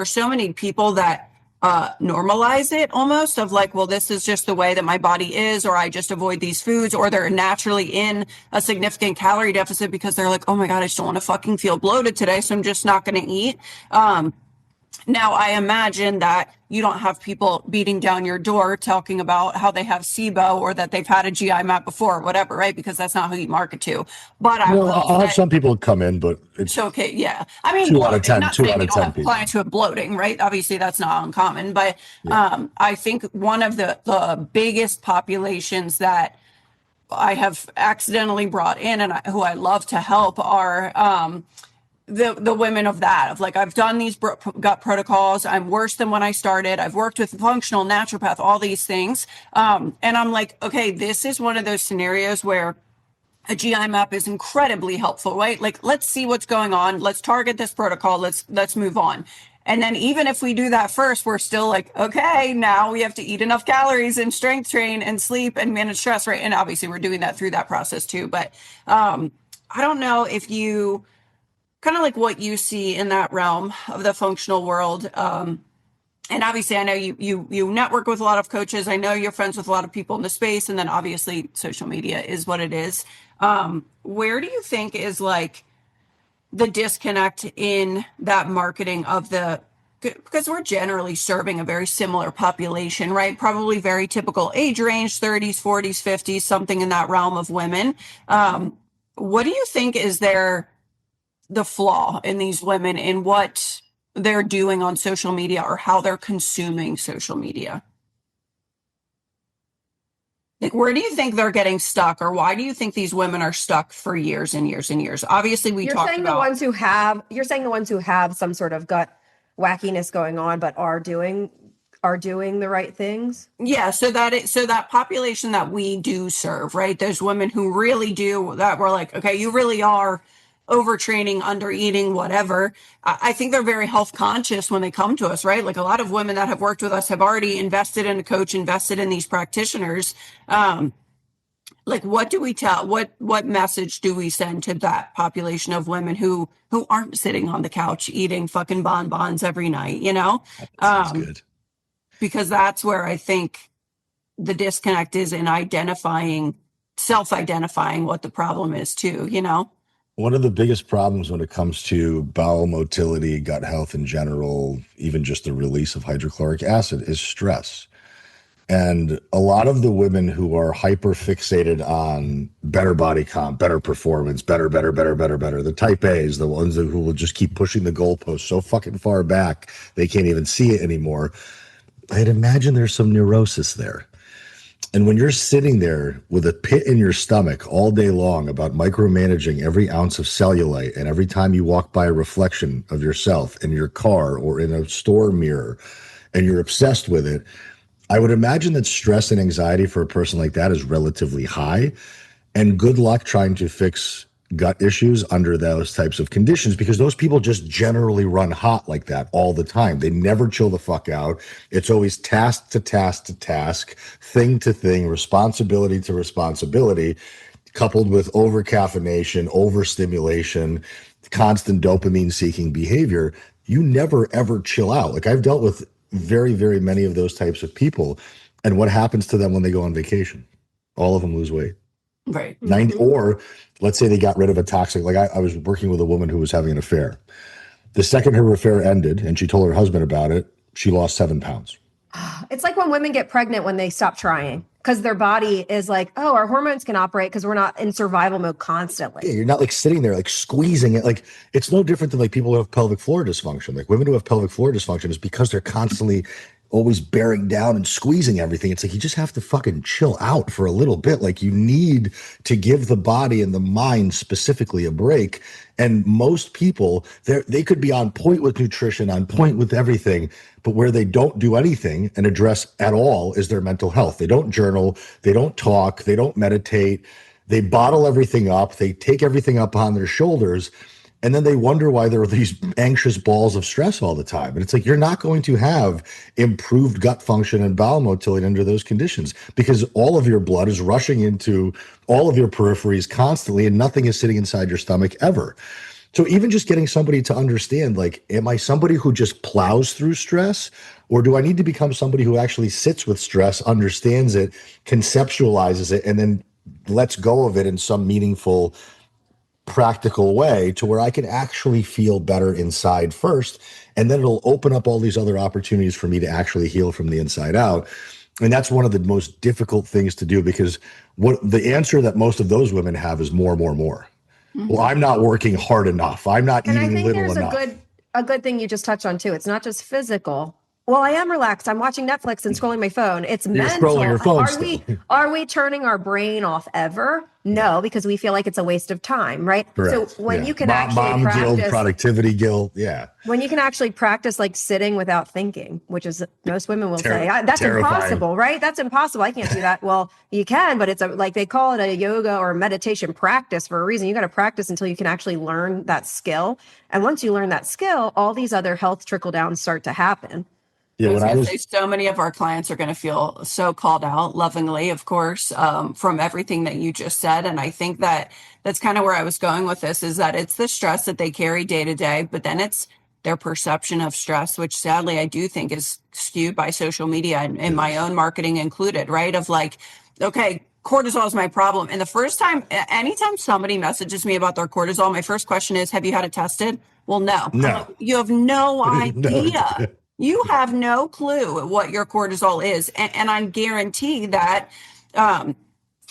so many people that normalize it almost, of like, well, this is just the way that my body is, or I just avoid these foods, or they're naturally in a significant calorie deficit because they're like, oh my God, I just don't want to fucking feel bloated today, so I'm just not going to eat. Now, I imagine that you don't have people beating down your door talking about how they have SIBO or that they've had a GI map before or whatever, right? Because that's not who you market to. But I'll have some people come in, but it's okay. Yeah. I mean, 2 out of 10, not 2 saying out you of don't 10 have people. clients who have bloating, right? Obviously, that's not uncommon. But I think one of the biggest populations that I have accidentally brought in and who I love to help are the women of like, I've done these gut protocols. I'm worse than when I started. I've worked with functional naturopath, all these things. And I'm like, okay, this is one of those scenarios where a GI map is incredibly helpful, right? Like, let's see what's going on. Let's target this protocol. Let's move on. And then even if we do that first, we're still like, okay, now we have to eat enough calories and strength train and sleep and manage stress, right? And obviously we're doing that through that process too. But I don't know if you kind of like what you see in that realm of the functional world. And obviously I know you network with a lot of coaches. I know you're friends with a lot of people in the space. And then obviously social media is what it is. Where do you think is like the disconnect in that marketing of because we're generally serving a very similar population, right? Probably very typical age range, 30s, 40s, 50s, something in that realm of women. What do you think is the flaw in these women in what they're doing on social media or how they're consuming social media? Like, where do you think they're getting stuck, or why do you think these women are stuck for years and years and years? Obviously, we You're talked saying about you're saying the ones who have some sort of gut wackiness going on, but are doing the right things. yeah. So that population that we do serve, right? Those women who really do that. We're like, okay, you really are overtraining, under eating, whatever. I think they're very health conscious when they come to us, right? Like a lot of women that have worked with us have already invested in a coach, invested in these practitioners. Like, what do we tell? What message do we send to that population of women who aren't sitting on the couch eating fucking bonbons every night? You know, Sounds good. because that's where I think the disconnect is in self-identifying what the problem is too. You know. One of the biggest problems when it comes to bowel motility, gut health in general, even just the release of hydrochloric acid, is stress. And a lot of the women who are hyper fixated on better body comp, better performance, better, the type A's, the ones who will just keep pushing the goalpost so fucking far back, they can't even see it anymore. I'd imagine there's some neurosis there. And when you're sitting there with a pit in your stomach all day long about micromanaging every ounce of cellulite, and every time you walk by a reflection of yourself in your car or in a store mirror, and you're obsessed with it, I would imagine that stress and anxiety for a person like that is relatively high. And good luck trying to fix gut issues under those types of conditions, because those people just generally run hot like that all the time. They never chill the fuck out. It's always task to task to task, thing to thing, responsibility to responsibility, coupled with over caffeination, overstimulation, constant dopamine seeking behavior. You never ever chill out. Like, I've dealt with very, very many of those types of people. And what happens to them when they go on vacation? All of them lose weight. Right. 90, or let's say they got rid of a toxic, like I was working with a woman who was having an affair. The second her affair ended and she told her husband about it, she lost 7 pounds. It's like when women get pregnant when they stop trying, because their body is like, oh, our hormones can operate because we're not in survival mode constantly. Yeah, you're not like sitting there like squeezing it. Like, it's no different than like people who have pelvic floor dysfunction. Like, women who have pelvic floor dysfunction is because they're constantly always bearing down and squeezing everything. It's like you just have to fucking chill out for a little bit. Like, you need to give the body and the mind specifically a break. And most people, they could be on point with nutrition, on point with everything, but where they don't do anything and address at all is their mental health. They don't journal, they don't talk, they don't meditate, they bottle everything up, they take everything up on their shoulders. And then they wonder why there are these anxious balls of stress all the time. And it's like, you're not going to have improved gut function and bowel motility under those conditions, because all of your blood is rushing into all of your peripheries constantly and nothing is sitting inside your stomach ever. So even just getting somebody to understand, like, am I somebody who just plows through stress, or do I need to become somebody who actually sits with stress, understands it, conceptualizes it, and then lets go of it in some meaningful, practical way to where I can actually feel better inside first, and then it'll open up all these other opportunities for me to actually heal from the inside out. And that's one of the most difficult things to do, because what the answer that most of those women have is more. Mm-hmm. Well, I'm not working hard enough. I'm not eating little enough. A good thing you just touched on too. It's not just physical. Well, I am relaxed. I'm watching Netflix and scrolling my phone. It's You're mental. scrolling your phone Are we turning our brain off ever? No, because we feel like it's a waste of time, right? Correct. So when you can mom practice guilt, productivity guilt, yeah. When you can actually practice like sitting without thinking, which is most women will say that's terrifying. Impossible, right? That's impossible. I can't do that. Well, you can, but it's like they call it a yoga or meditation practice for a reason. You got to practice until you can actually learn that skill. And once you learn that skill, all these other health trickle downs start to happen. Yeah, I was say so many of our clients are going to feel so called out, lovingly, of course, from everything that you just said. And I think that that's kind of where I was going with this, is that it's the stress that they carry day to day, but then it's their perception of stress, which sadly I do think is skewed by social media and my own marketing included, right? Of like, okay, cortisol is my problem. And the first time, anytime somebody messages me about their cortisol, my first question is, have you had it tested? Well, no. No. You have no idea. No. You have no clue what your cortisol is. And I guarantee that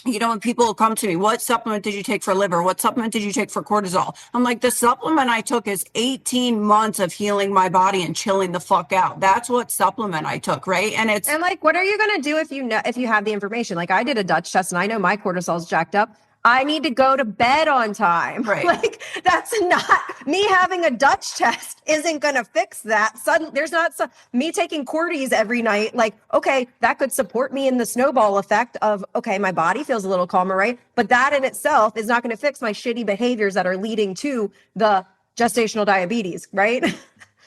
you know, when people come to me, what supplement did you take for liver? What supplement did you take for cortisol? I'm like, the supplement I took is 18 months of healing my body and chilling the fuck out. That's what supplement I took, right? And it's And like, what are you going to do if you know, if you have the information? Like, I did a Dutch test and I know my cortisol's jacked up. I need to go to bed on time. Right. Like, that's not me having a Dutch test isn't going to fix that. Suddenly, there's not me taking Cordy's every night. Like, okay, that could support me in the snowball effect of, okay, my body feels a little calmer, right? But that in itself is not going to fix my shitty behaviors that are leading to the gestational diabetes, right?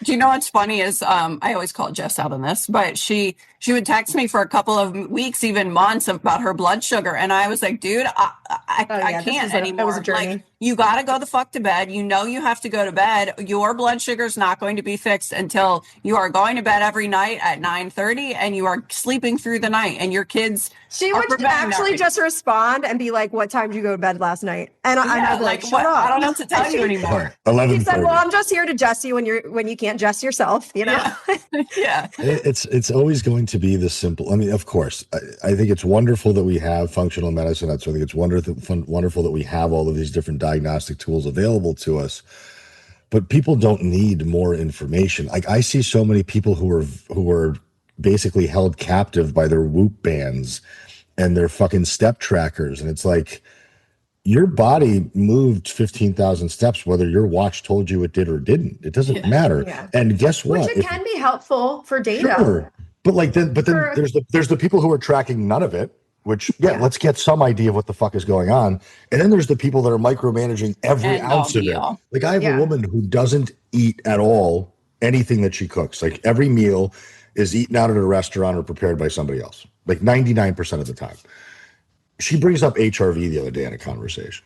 Do you know what's funny is I always call Jess out on this, but she would text me for a couple of weeks, even months, about her blood sugar, and I was like, dude, I can't anymore. That was a journey. Like, you got to go the fuck to bed. You know you have to go to bed. Your blood sugar is not going to be fixed until you are going to bed every night at 9:30 and you are sleeping through the night. And your kids, she would actually just respond and be like, "What time did you go to bed last night?" And I'd be like, "Shut up! I don't know what to tell you anymore." 11. She said, "Well, I'm just here to Jess you when you can't Jess yourself." You know? Yeah. It's always going to be the simple. I mean, of course, I think it's wonderful that we have functional medicine. I think it's wonderful that we have all of these different diagnostic tools available to us. But people don't need more information. Like, I see so many people who are basically held captive by their Whoop bands and their fucking step trackers, and it's like, your body moved 15,000 steps, whether your watch told you it did or didn't. It doesn't matter. Yeah. And guess what? Which it can be helpful for data. Sure. But then there's the people who are tracking none of it, which let's get some idea of what the fuck is going on. And then there's the people that are micromanaging every ounce of it. Like, I have a woman who doesn't eat at all anything that she cooks. Like, every meal is eaten out at a restaurant or prepared by somebody else, like 99% of the time. She brings up HRV the other day in a conversation.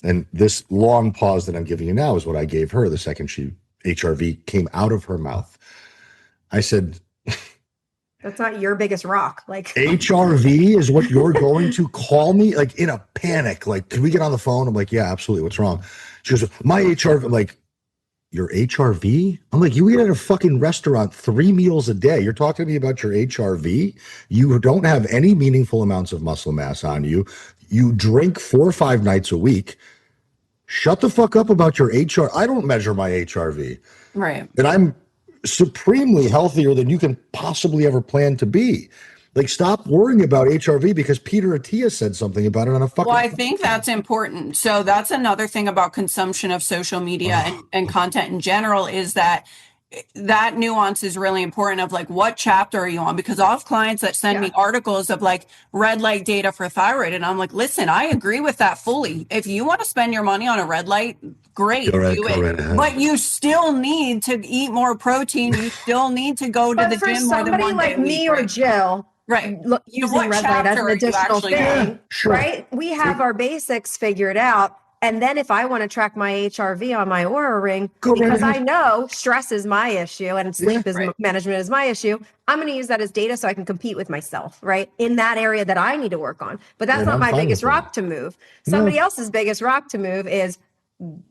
And this long pause that I'm giving you now is what I gave her the second HRV came out of her mouth. I said, that's not your biggest rock. Like, HRV is what you're going to call me? Like, in a panic. Like, can we get on the phone? I'm like, yeah, absolutely. What's wrong? She goes, my HRV. I'm like, your HRV? I'm like, you eat at a fucking restaurant 3 meals a day. You're talking to me about your HRV? You don't have any meaningful amounts of muscle mass on you. You drink 4 or 5 nights a week. Shut the fuck up about your HR. I don't measure my HRV. Right. And I'm supremely healthier than you can possibly ever plan to be. Like, stop worrying about HRV because Peter Attia said something about it on a fucking... Well, I think that's important. So that's another thing about consumption of social media and content in general, is that nuance is really important of, like, what chapter are you on? Because I'll have clients that send me articles of, like, red light data for thyroid. And I'm like, listen, I agree with that fully. If you want to spend your money on a red light, great, do it. But you still need to eat more protein. You still need to go to the gym more than one day. For somebody like me or Jill, using red light as an additional thing, right? We have our basics figured out. And then if I want to track my HRV on my Oura Ring, because I know stress is my issue and sleep management is my issue, I'm going to use that as data so I can compete with myself, right? In that area that I need to work on. But that's not my biggest rock to move. Somebody else's biggest rock to move is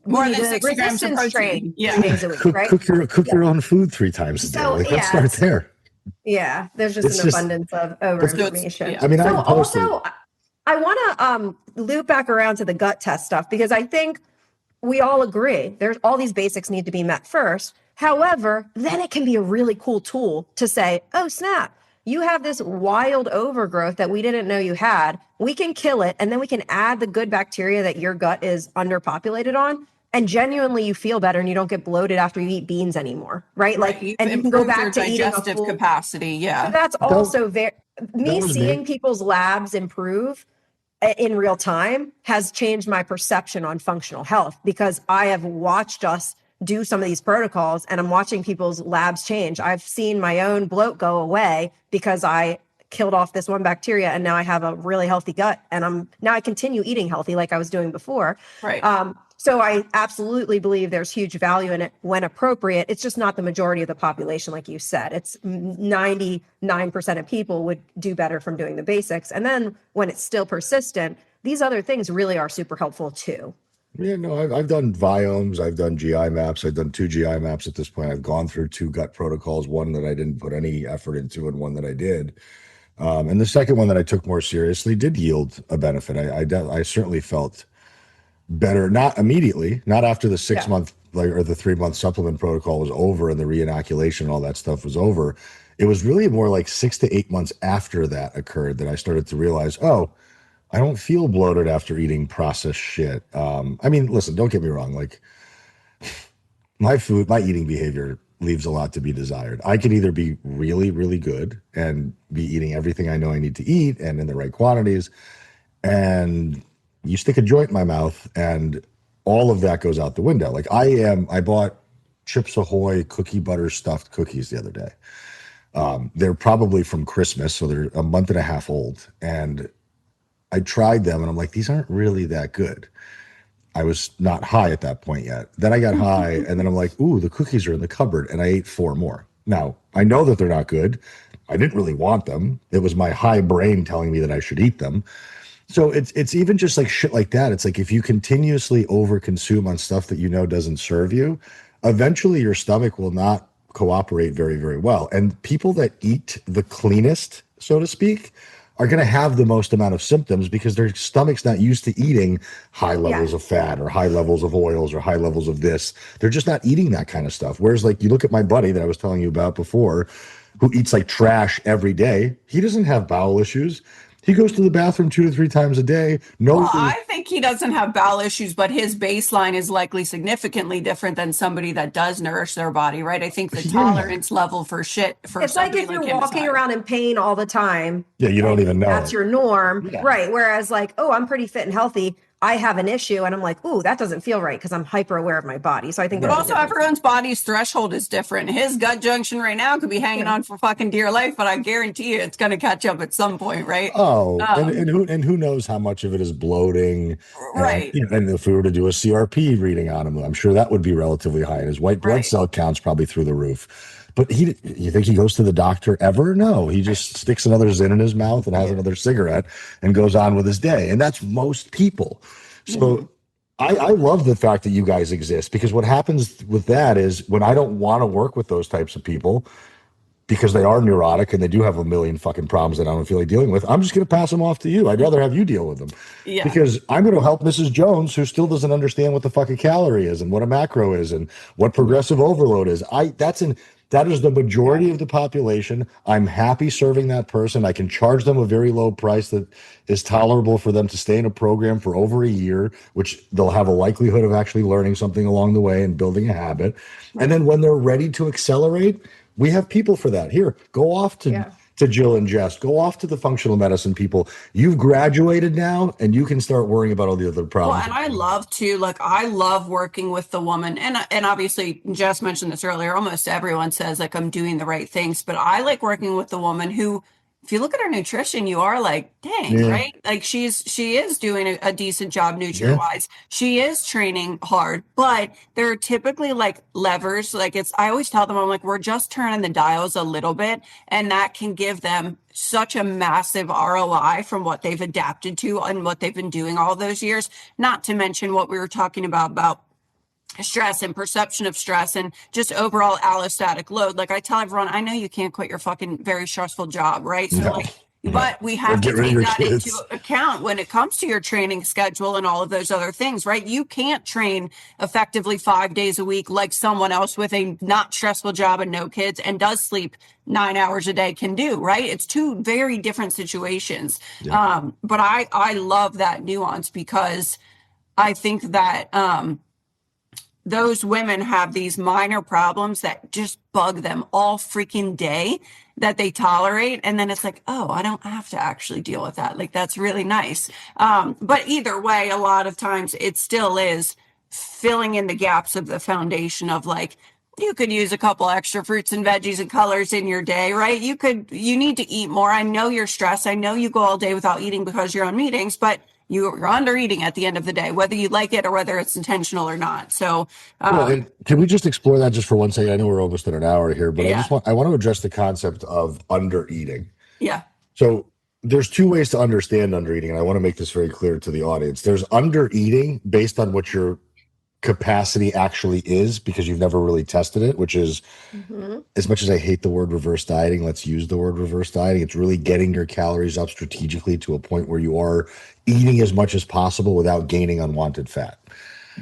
more than 60 grams of protein. 3 days a week, right? Cook your own food 3 times a day. Like, let's start there. Yeah, there's just an abundance of over information. I mean, I want to loop back around to the gut test stuff, because I think we all agree there's all these basics need to be met first. However, then it can be a really cool tool to say, oh, snap, you have this wild overgrowth that we didn't know you had. We can kill it. And then we can add the good bacteria that your gut is underpopulated on. And genuinely, you feel better and you don't get bloated after you eat beans anymore, right? Like, and you can go back to eating digestive capacity. Yeah. So that's also seeing people's labs improve in real time has changed my perception on functional health, because I have watched us do some of these protocols and I'm watching people's labs change. I've seen my own bloat go away because I killed off this one bacteria and now I have a really healthy gut, and I continue eating healthy like I was doing before. Right. So I absolutely believe there's huge value in it when appropriate. It's just not the majority of the population, like you said. It's 99% of people would do better from doing the basics. And then when it's still persistent, these other things really are super helpful too. Yeah, no, I've done Viomes, I've done GI maps, I've done 2 GI maps at this point. I've gone through 2 gut protocols, one that I didn't put any effort into and one that I did. And the second one that I took more seriously did yield a benefit. I certainly felt better, not immediately, not after the 6 month or the 3 month supplement protocol was over and the reinoculation and all that stuff was over. It was really more like 6 to 8 months after that occurred that I started to realize, oh, I don't feel bloated after eating processed shit. I mean, listen, don't get me wrong. Like my eating behavior leaves a lot to be desired. I can either be really, really good and be eating everything I know I need to eat and in the right quantities, and you stick a joint in my mouth and all of that goes out the window. Like I bought Chips Ahoy cookie butter stuffed cookies the other day. They're probably from Christmas, so they're a month and a half old. And I tried them and I'm like, these aren't really that good. I was not high at that point yet. Then I got high and then I'm like, ooh, the cookies are in the cupboard, and I ate 4 more. Now, I know that they're not good. I didn't really want them. It was my high brain telling me that I should eat them. So it's even just like shit like that. It's like if you continuously overconsume on stuff that you know doesn't serve you, eventually your stomach will not cooperate very, very well. And people that eat the cleanest, so to speak, are going to have the most amount of symptoms because their stomach's not used to eating high levels of fat or high levels of oils or high levels of this. They're just not eating that kind of stuff. Whereas like you look at my buddy that I was telling you about before, who eats like trash every day. He doesn't have bowel issues. He goes to the bathroom 2 to 3 times a day. Well, I think he doesn't have bowel issues, but his baseline is likely significantly different than somebody that does nourish their body, right? I think the tolerance level for shit for it's like if you're walking around in pain all the time. Yeah, you don't even know. That's your norm, right? Whereas like, oh, I'm pretty fit and healthy. I have an issue and I'm like, ooh, that doesn't feel right because I'm hyper aware of my body. So I think but also everyone's body's threshold is different. His gut junction right now could be hanging on for fucking dear life, but I guarantee you it's going to catch up at some point, right? Oh, and who knows how much of it is bloating, right? And if we were to do a CRP reading on him, I'm sure that would be relatively high, and his white blood cell count's probably through the roof. But you think he goes to the doctor ever? No, he just sticks another Zyn in his mouth and has another cigarette and goes on with his day. And that's most people. So I love the fact that you guys exist, because what happens with that is when I don't want to work with those types of people because they are neurotic and they do have a million fucking problems that I don't feel like dealing with, I'm just going to pass them off to you. I'd rather have you deal with them because I'm going to help Mrs. Jones, who still doesn't understand what the fucking calorie is and what a macro is and what progressive overload is. That is the majority of the population. I'm happy serving that person. I can charge them a very low price that is tolerable for them to stay in a program for over a year, which they'll have a likelihood of actually learning something along the way and building a habit. And then when they're ready to accelerate, we have people for that. Here, go off to Jill and Jess. Go off to the functional medicine people. You've graduated now, and you can start worrying about all the other problems. Well, and I love working with the woman. And obviously, Jess mentioned this earlier. Almost everyone says like I'm doing the right things, but I like working with the woman who, if you look at her nutrition, you are like, dang, right? Like she is doing a decent job nutrient-wise. She is training hard, but there are typically like levers. Like I always tell them, I'm like, we're just turning the dials a little bit, and that can give them such a massive ROI from what they've adapted to and what they've been doing all those years. Not to mention what we were talking about stress and perception of stress and just overall allostatic load. Like I tell everyone, I know you can't quit your fucking very stressful job, right? So but we have to take that into account when it comes to your training schedule and all of those other things, right? You can't train effectively 5 days a week like someone else with a not stressful job and no kids and does sleep 9 hours a day can do, right? It's two very different situations. But I love that nuance because I think that those women have these minor problems that just bug them all freaking day that they tolerate. And then it's like, oh, I don't have to actually deal with that. Like, that's really nice. But either way, a lot of times it still is filling in the gaps of the foundation of like, you could use a couple extra fruits and veggies and colors in your day, right? You need to eat more. I know you're stressed. I know you go all day without eating because you're on meetings, but you're under eating at the end of the day, whether you like it or whether it's intentional or not. So, and can we just explore that just for 1 second? I know we're almost at an hour here, but I want to address the concept of under eating. Yeah. So there's 2 ways to understand under eating, and I want to make this very clear to the audience. There's under eating based on what you're capacity actually is because you've never really tested it, which is as much as I hate the word reverse dieting, let's use the word reverse dieting. It's really getting your calories up strategically to a point where you are eating as much as possible without gaining unwanted fat.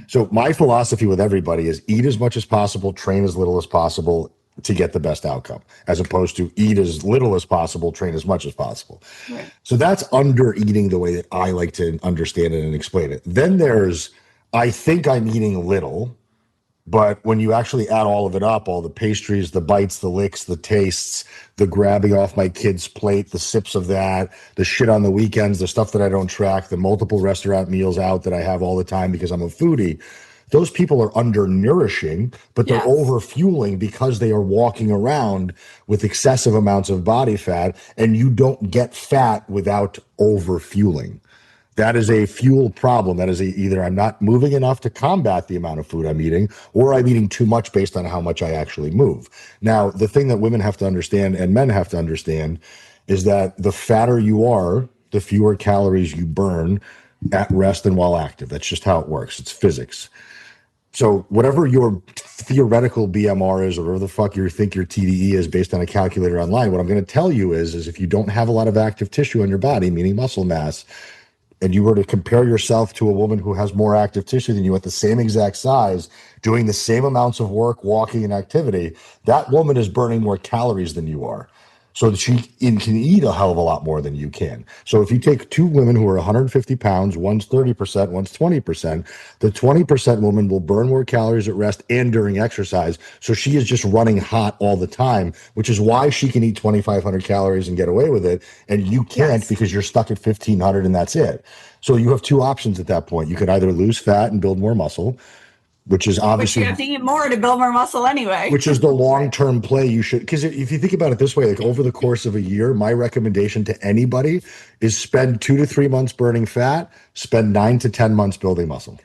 So my philosophy with everybody is eat as much as possible, train as little as possible to get the best outcome, as opposed to eat as little as possible, train as much as possible. Right. So that's under eating the way that I like to understand it and explain it. Then there's, I think I'm eating little, but when you actually add all of it up, all the pastries, the bites, the licks, the tastes, the grabbing off my kid's plate, the sips of that, the shit on the weekends, the stuff that I don't track, the multiple restaurant meals out that I have all the time because I'm a foodie, those people are undernourishing, but they're Yes. overfueling because they are walking around with excessive amounts of body fat, and you don't get fat without overfueling. That is a fuel problem. That is either I'm not moving enough to combat the amount of food I'm eating, or I'm eating too much based on how much I actually move. Now, the thing that women have to understand and men have to understand is that the fatter you are, the fewer calories you burn at rest and while active. That's just how it works. It's physics. So whatever your theoretical BMR is, or whatever the fuck you think your TDE is based on a calculator online, what I'm going to tell you is if you don't have a lot of active tissue on your body, meaning muscle mass, and you were to compare yourself to a woman who has more active tissue than you at the same exact size, doing the same amounts of work, walking and activity, that woman is burning more calories than you are. So that she can eat a hell of a lot more than you can. So if you take two women who are 150 pounds, one's 30%, one's 20%, the 20% woman will burn more calories at rest and during exercise. So she is just running hot all the time, which is why she can eat 2,500 calories and get away with it. And you can't because you're stuck at 1,500 and that's it. So you have two options at that point. You could either lose fat and build more muscle, which is obviously, But you have to eat more to build more muscle anyway. which is the long-term play you should, because if you think about it this way, like over the course of a year, my recommendation to anybody is spend 2 to 3 months burning fat, spend 9 to 10 months building muscle.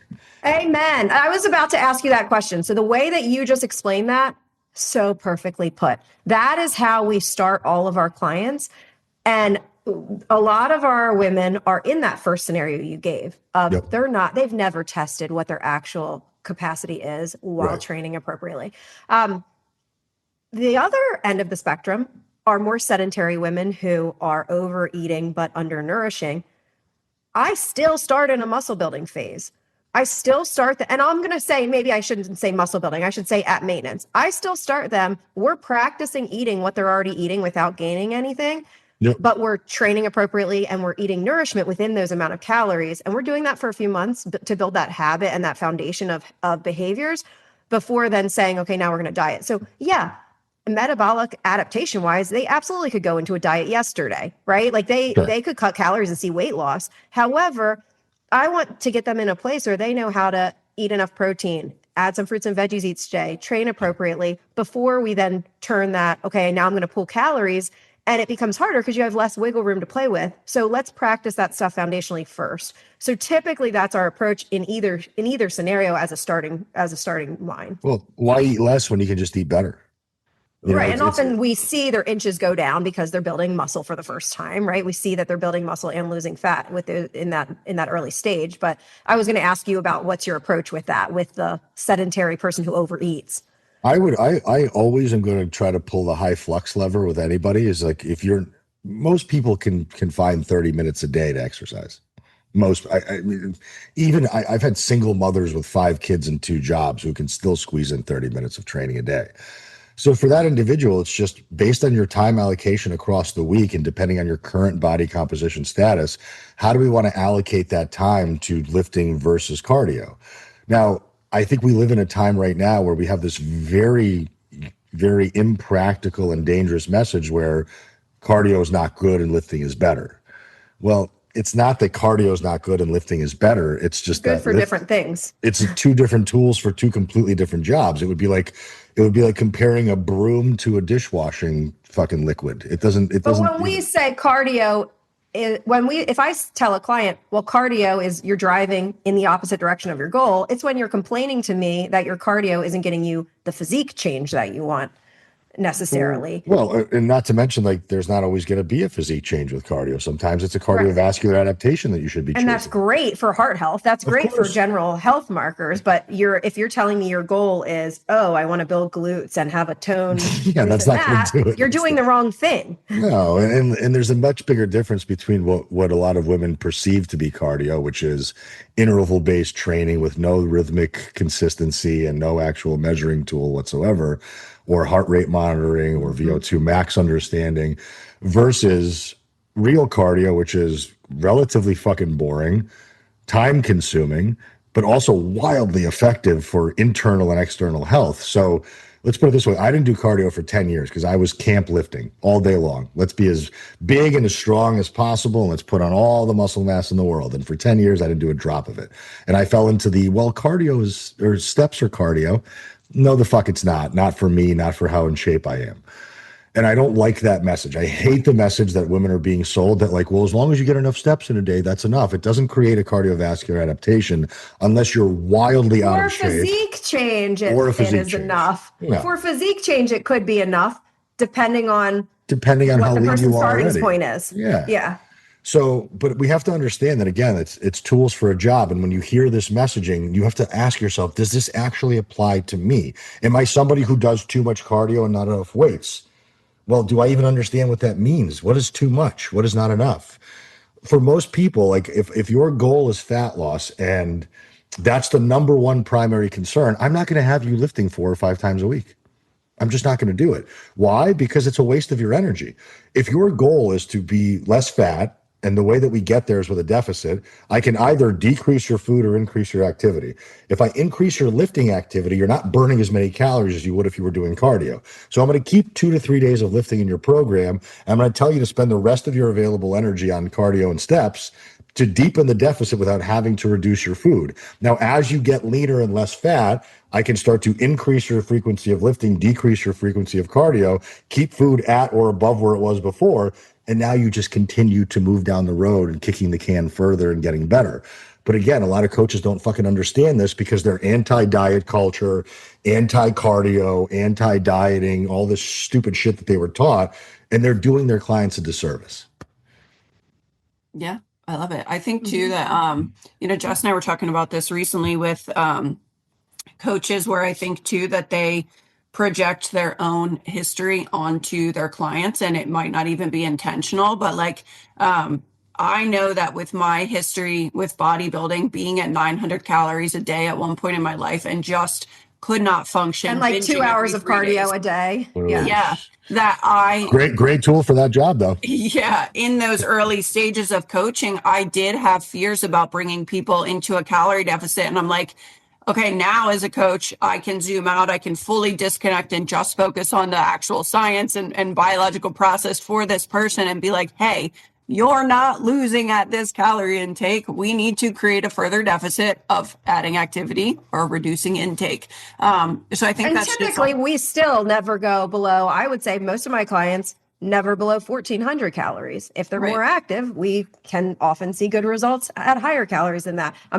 Amen. I was about to ask you that question. So the way that you just explained that, so perfectly put. That is how we start all of our clients. And a lot of our women are in that first scenario you gave. Yep. They've never tested what their actual capacity is while Right. training appropriately. The other end of the spectrum are more sedentary women who are overeating but undernourishing. I still start in a muscle building phase. I still start and I'm going to say, maybe I shouldn't say muscle building. I should say at maintenance. I still start them. We're practicing eating what they're already eating without gaining anything. Yep. But we're training appropriately and we're eating nourishment within those amount of calories. And we're doing that for a few months to build that habit and that foundation of behaviors before then saying, okay, now we're going to diet. So yeah, metabolic adaptation wise, they absolutely could go into a diet yesterday, right? Like they could cut calories and see weight loss. However, I want to get them in a place where they know how to eat enough protein, add some fruits and veggies each day, train appropriately before we then turn that, okay, now I'm going to pull calories. And it becomes harder because you have less wiggle room to play with. So let's practice that stuff foundationally first. So typically that's our approach in either scenario as a starting line. Well, why eat less when you can just eat better? You know, Right. And often we see their inches go down because they're building muscle for the first time, right? We see that they're building muscle and losing fat in that early stage. But I was going to ask you about what's your approach with that, with the sedentary person who overeats. I always am going to try to pull the high flux lever with anybody. Is like, most people can find 30 minutes a day to exercise. I mean, I've had single mothers with 5 kids and 2 jobs who can still squeeze in 30 minutes of training a day. So for that individual, it's just based on your time allocation across the week and depending on your current body composition status, how do we want to allocate that time to lifting versus cardio? Now, I think we live in a time right now where we have this very, very impractical and dangerous message where cardio is not good and lifting is better. Well, it's not that cardio is not good and lifting is better. It's just Good that for different things. It's 2 different tools for 2 completely different jobs. It would be like comparing a broom to a dishwashing fucking liquid. It doesn't. But when we say cardio, if I tell a client, well, cardio is you're driving in the opposite direction of your goal, it's when you're complaining to me that your cardio isn't getting you the physique change that you want. necessarily. Well, and not to mention, like, there's not always going to be a physique change with cardio. Sometimes it's a cardiovascular adaptation that you should be And that's chasing. great for heart health. That's Of great for course. general health markers. But if you're telling me your goal is, oh, I want to build glutes and have a tone, Yeah, that's not going to do it. You're doing the wrong thing. No, and there's a much bigger difference between what a lot of women perceive to be cardio, which is interval-based training with no rhythmic consistency and no actual measuring tool whatsoever, or heart rate monitoring or VO2 max understanding, versus real cardio, which is relatively fucking boring, time consuming, but also wildly effective for internal and external health. So let's put it this way. I didn't do cardio for 10 years because I was camp lifting all day long. Let's be as big and as strong as possible, and let's put on all the muscle mass in the world. And for 10 years, I didn't do a drop of it. And I fell into cardio is, or steps are cardio. No, the fuck it's not. Not for me, not for how in shape I am. And I don't like that message. I hate the message that women are being sold that, like, well, as long as you get enough steps in a day, that's enough. It doesn't create a cardiovascular adaptation unless you're wildly out For of shape. physique change, it Or a is physique change. enough. Yeah. For physique change, it could be enough, depending on how what the lean person's you are starting already. point is. Yeah. So, but we have to understand that, again, it's tools for a job. And when you hear this messaging, you have to ask yourself, does this actually apply to me? Am I somebody who does too much cardio and not enough weights? Well, do I even understand what that means? What is too much? What is not enough? For most people, like if your goal is fat loss and that's the number one primary concern, I'm not going to have you lifting 4 or 5 times a week. I'm just not going to do it. Why? Because it's a waste of your energy. If your goal is to be less fat, and the way that we get there is with a deficit, I can either decrease your food or increase your activity. If I increase your lifting activity, you're not burning as many calories as you would if you were doing cardio. So I'm going to keep 2 to 3 days of lifting in your program. I'm going to tell you to spend the rest of your available energy on cardio and steps to deepen the deficit without having to reduce your food. Now, as you get leaner and less fat, I can start to increase your frequency of lifting, decrease your frequency of cardio, keep food at or above where it was before. And now you just continue to move down the road and kicking the can further and getting better. But again, a lot of coaches don't fucking understand this because they're anti-diet culture, anti-cardio, anti-dieting, all this stupid shit that they were taught, and they're doing their clients a disservice. Yeah, I love it. I think too that, Jess and I were talking about this recently with coaches, where I think too that they project their own history onto their clients, and it might not even be intentional, but like, I know that with my history with bodybuilding, being at 900 calories a day at one point in my life and just could not function. And like 2 hours every of 3 cardio days. a day. Yeah. That I Great tool for that job, though. Yeah, in those early stages of coaching, I did have fears about bringing people into a calorie deficit. And I'm like, okay, now as a coach, I can zoom out, I can fully disconnect and just focus on the actual science and biological process for this person and be like, hey, you're not losing at this calorie intake. We need to create a further deficit of adding activity or reducing intake. So I think And that's typically we still never go below, I would say most of my clients never below 1,400 calories. If they're more active, we can often see good results at higher calories than that. I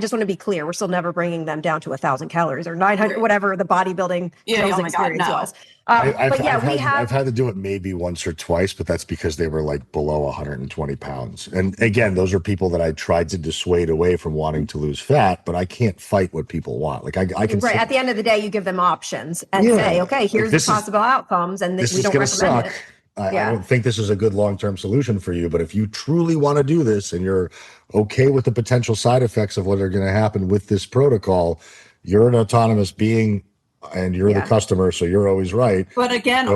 just want to be clear, we're still never bringing them down to 1,000 calories or 900, whatever the bodybuilding experience was. I've had to do it maybe once or twice, but that's because they were like below 120 pounds. And again, those are people that I tried to dissuade away from wanting to lose fat, but I can't fight what people want. Like I can right. At the end of the day, you give them options and say, okay, here's the possible outcomes, and we don't recommend it. I don't think this is a good long-term solution for you, but if you truly want to do this and you're okay with the potential side effects of what are going to happen with this protocol, you're an autonomous being and you're the customer, so you're always right. But again,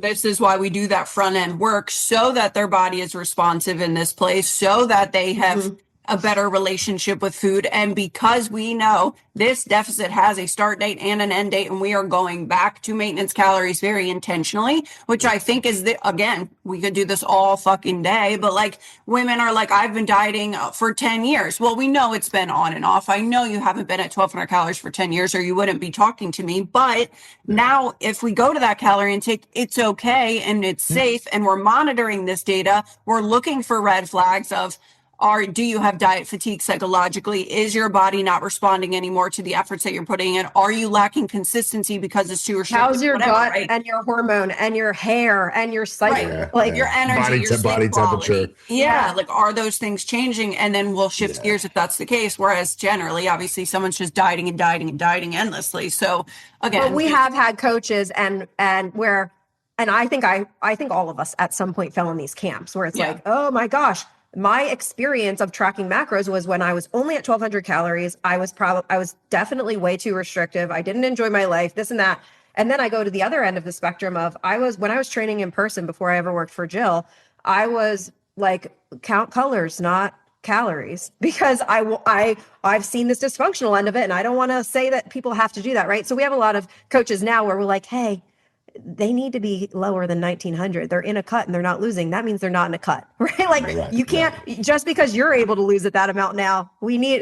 this is why we do that front end work, so that their body is responsive in this place, so that they have a better relationship with food. And because we know this deficit has a start date and an end date, and we are going back to maintenance calories very intentionally, which I think is again, we could do this all fucking day, but like women are like, I've been dieting for 10 years. Well, we know it's been on and off. I know you haven't been at 1,200 calories for 10 years or you wouldn't be talking to me. But now if we go to that calorie intake, it's okay and it's safe. And we're monitoring this data. We're looking for red flags of, do you have diet fatigue psychologically? Is your body not responding anymore to the efforts that you're putting in? Are you lacking consistency because it's too restrictive? How's your Whatever, gut right? and your hormone and your hair and your cycle? Right. Like your energy, your body sleep quality. temperature. Yeah, like are those things changing? And then we'll shift gears if that's the case. Whereas generally, obviously, someone's just dieting and dieting and dieting endlessly. So again, but we have had coaches and where, and I think all of us at some point fell in these camps where it's like, oh my gosh, my experience of tracking macros was when I was only at 1,200 calories. I was definitely way too restrictive. I didn't enjoy my life, this and that. And then I go to the other end of the spectrum of when I was training in person before I ever worked for Jill, I was like, count colors, not calories, because I've seen this dysfunctional end of it. And I don't want to say that people have to do that. Right. So we have a lot of coaches now where we're like, hey, they need to be lower than 1900. They're in a cut and they're not losing. That means they're not in a cut, right? Like you can't, just because you're able to lose at that amount now,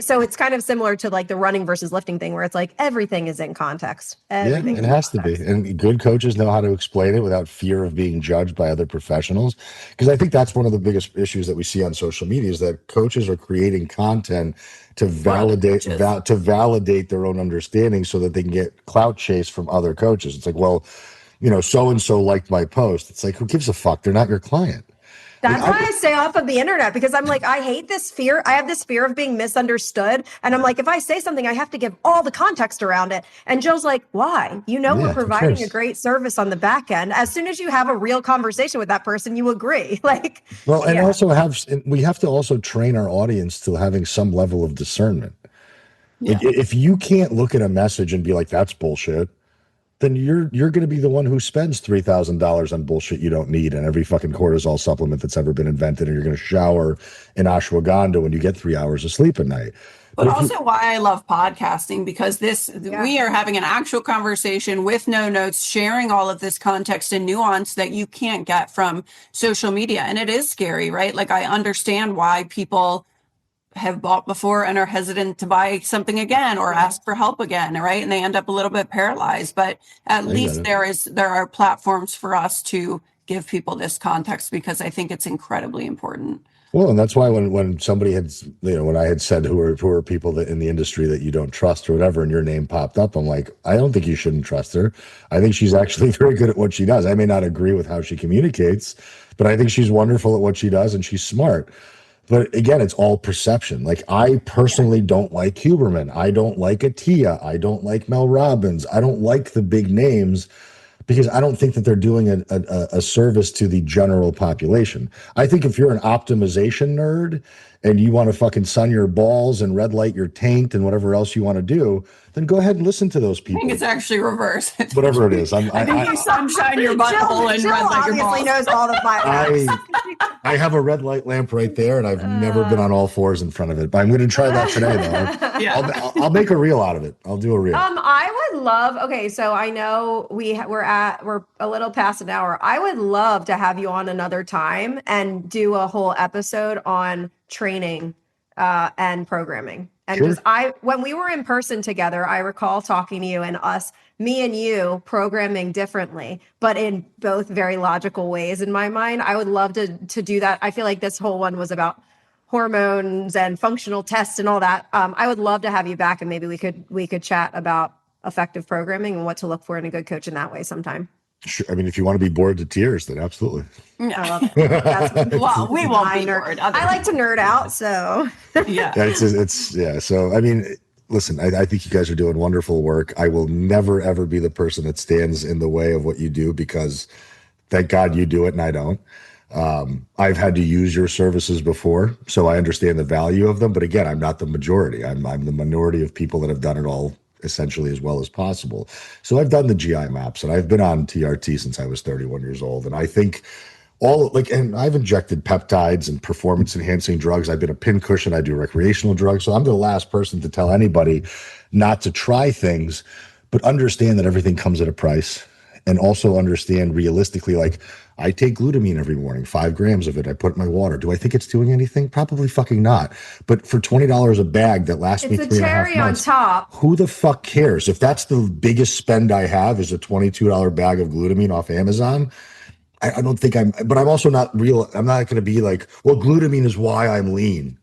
so it's kind of similar to like the running versus lifting thing where it's like everything is in context. Everything it has to be. And good coaches know how to explain it without fear of being judged by other professionals. Because I think that's one of the biggest issues that we see on social media is that coaches are creating content to validate their own understanding so that they can get clout chase from other coaches. It's like, well, so-and-so liked my post. It's like, who gives a fuck? They're not your client. That's why I stay off of the internet, because I'm like, I hate this fear. I have this fear of being misunderstood. And I'm like, if I say something, I have to give all the context around it. And Jill's like, why? We're providing a great service on the back end. As soon as you have a real conversation with that person, you agree. We have to also train our audience to having some level of discernment. Like, if you can't look at a message and be like, that's bullshit, then you're going to be the one who spends $3,000 on bullshit you don't need and every fucking cortisol supplement that's ever been invented, and you're going to shower in ashwagandha when you get 3 hours of sleep at night. But also why I love podcasting, because we are having an actual conversation with no notes, sharing all of this context and nuance that you can't get from social media. And it is scary, right? Like I understand why people have bought before and are hesitant to buy something again or ask for help again, right? And they end up a little bit paralyzed. But at least there are platforms for us to give people this context, because I think it's incredibly important. Well, and that's why when somebody had, when I had said who are people that in the industry that you don't trust or whatever, and your name popped up, I'm like, I don't think you shouldn't trust her. I think she's actually very good at what she does. I may not agree with how she communicates, but I think she's wonderful at what she does and she's smart. But again, it's all perception. Like I personally don't like Huberman. I don't like Atia. I don't like Mel Robbins. I don't like the big names because I don't think that they're doing a service to the general population. I think if you're an optimization nerd and you want to fucking sun your balls and red light your taint and whatever else you want to do, then go ahead and listen to those people. I think it's actually reversed. Whatever it is. I think you sunshine your butthole and Jill red light your balls. obviously knows all the violence. I have a red light lamp right there, and I've never been on all fours in front of it. But I'm going to try that today, though. I'll make a reel out of it. I'll do a reel. I would love. Okay, so I know we're a little past an hour. I would love to have you on another time and do a whole episode on training and programming. And Sure. when we were in person together, I recall talking to you and me and you programming differently, but in both very logical ways in my mind. I would love to do that. I feel like this whole one was about hormones and functional tests and all that. I would love to have you back, and maybe we could chat about effective programming and what to look for in a good coach in that way sometime. Sure. I mean, if you want to be bored to tears, then absolutely. I love it. Well, we won't be bored. I like to nerd out, so So I mean, listen, I think you guys are doing wonderful work. I will never ever be the person that stands in the way of what you do, because thank God you do it and I don't. I've had to use your services before, so I understand the value of them. But again, I'm not the majority. I'm the minority of people that have done it all essentially as well as possible. So I've done the GI maps and I've been on TRT since I was 31 years old. And I think and I've injected peptides and performance enhancing drugs. I've been a pincushion. I do recreational drugs. So I'm the last person to tell anybody not to try things, but understand that everything comes at a price, and also understand realistically, like I take glutamine every morning, 5 grams of it. I put it in my water. Do I think it's doing anything? Probably fucking not. But for $20 a bag that lasts me 3.5 months. It's a cherry on top. Who the fuck cares? If that's the biggest spend I have is a $22 bag of glutamine off Amazon, I don't think but I'm also not real. I'm not going to be like, well, glutamine is why I'm lean.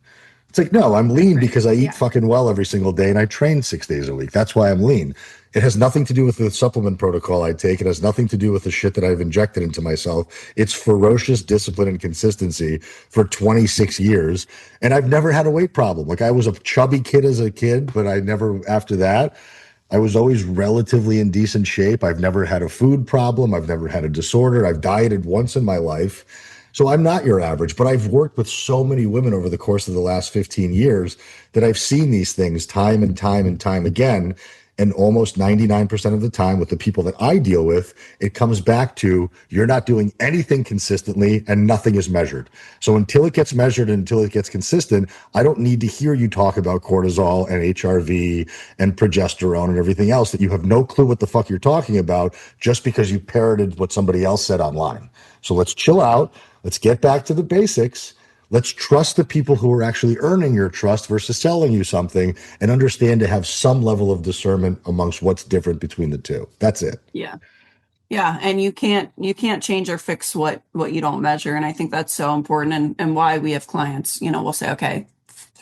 It's like, no, I'm lean because I eat Yeah. fucking well every single day and I train 6 days a week. That's why I'm lean. It has nothing to do with the supplement protocol I take. It has nothing to do with the shit that I've injected into myself. It's ferocious discipline and consistency for 26 years. And I've never had a weight problem. Like, I was a chubby kid as a kid, but I never, after that, I was always relatively in decent shape. I've never had a food problem. I've never had a disorder. I've dieted once in my life. So I'm not your average, but I've worked with so many women over the course of the last 15 years that I've seen these things time and time and time again. And almost 99% of the time with the people that I deal with, it comes back to you're not doing anything consistently and nothing is measured. So until it gets measured and until it gets consistent, I don't need to hear you talk about cortisol and HRV and progesterone and everything else that you have no clue what the fuck you're talking about just because you parroted what somebody else said online. So let's chill out. Let's get back to the basics. Let's trust the people who are actually earning your trust versus selling you something, and understand to have some level of discernment amongst what's different between the two. That's it. Yeah. Yeah. And you can't change or fix what you don't measure. And I think that's so important, and why we have clients, we'll say, okay,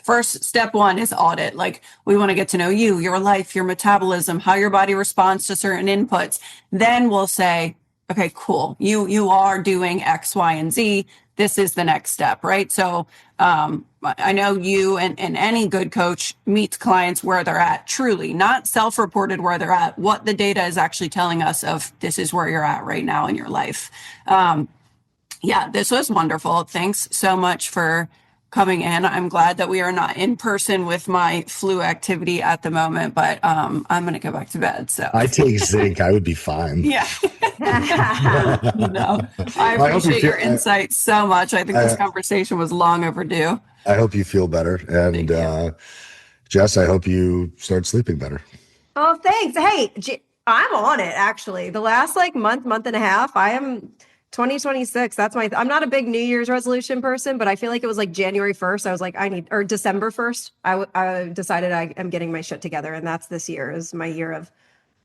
first step one is audit. Like, we want to get to know you, your life, your metabolism, how your body responds to certain inputs. Then we'll say, okay, cool. You are doing X, Y, and Z. This is the next step, right? So I know you and any good coach meets clients where they're at, truly, not self-reported where they're at, what the data is actually telling us of this is where you're at right now in your life. Yeah, this was wonderful. Thanks so much for coming in. I'm glad that we are not in person with my flu activity at the moment, but I'm going to go back to bed. So I take zinc. I would be fine. yeah. No, I appreciate your insights so much. I think this conversation was long overdue. I hope you feel better. And Jess, I hope you start sleeping better. Oh, thanks. Hey, I'm on it, actually. The last month and a half, I am 2026. I'm not a big New Year's resolution person, but I feel like it was January 1st. I was like, or December 1st. I decided I am getting my shit together. And that's this year is my year of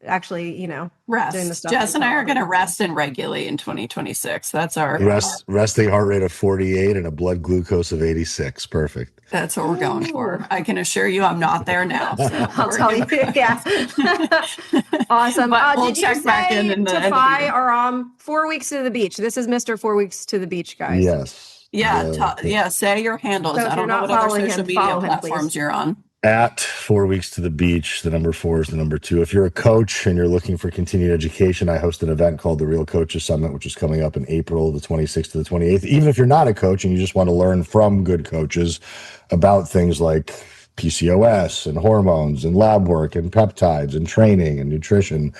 actually, rest. doing the stuff. Jess and I are going to rest and regulate in 2026. That's our resting heart rate of 48 and a blood glucose of 86. Perfect. That's what we're going for. I can assure you I'm not there now. So I'll tell you. Yeah. Awesome. We'll did check you back say in the to end of the Fi year. are 4 weeks to the beach? This is Mr. 4 weeks to the beach, guys. Yes. Yeah. Say your handles. So if I don't you're know not what other following social him, media follow him, platforms please. you're on. At 4 weeks to the beach, the number 4 is the number 2. If you're a coach and you're looking for continued education, I host an event called the Real Coaches Summit, which is coming up in April, the 26th to the 28th. Even if you're not a coach and you just want to learn from good coaches about things like PCOS and hormones and lab work and peptides and training and nutrition,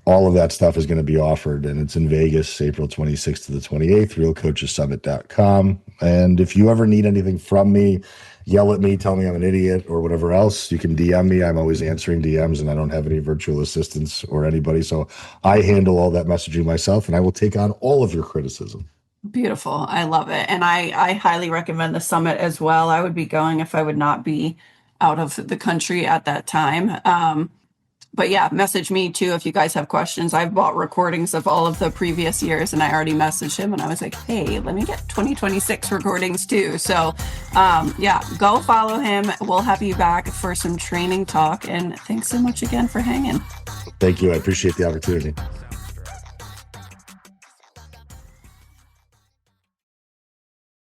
all of that stuff is going to be offered. And it's in Vegas, April 26th to the 28th, realcoachessummit.com. And if you ever need anything from me, yell at me, tell me I'm an idiot or whatever else, you can DM me. I'm always answering DMs and I don't have any virtual assistants or anybody. So I handle all that messaging myself and I will take on all of your criticism. Beautiful. I love it. And I highly recommend the summit as well. I would be going if I would not be out of the country at that time. But yeah, message me too if you guys have questions. I've bought recordings of all of the previous years and I already messaged him and I was like, hey, let me get 2026 recordings too. So yeah, go follow him. We'll have you back for some training talk. And thanks so much again for hanging. Thank you. I appreciate the opportunity.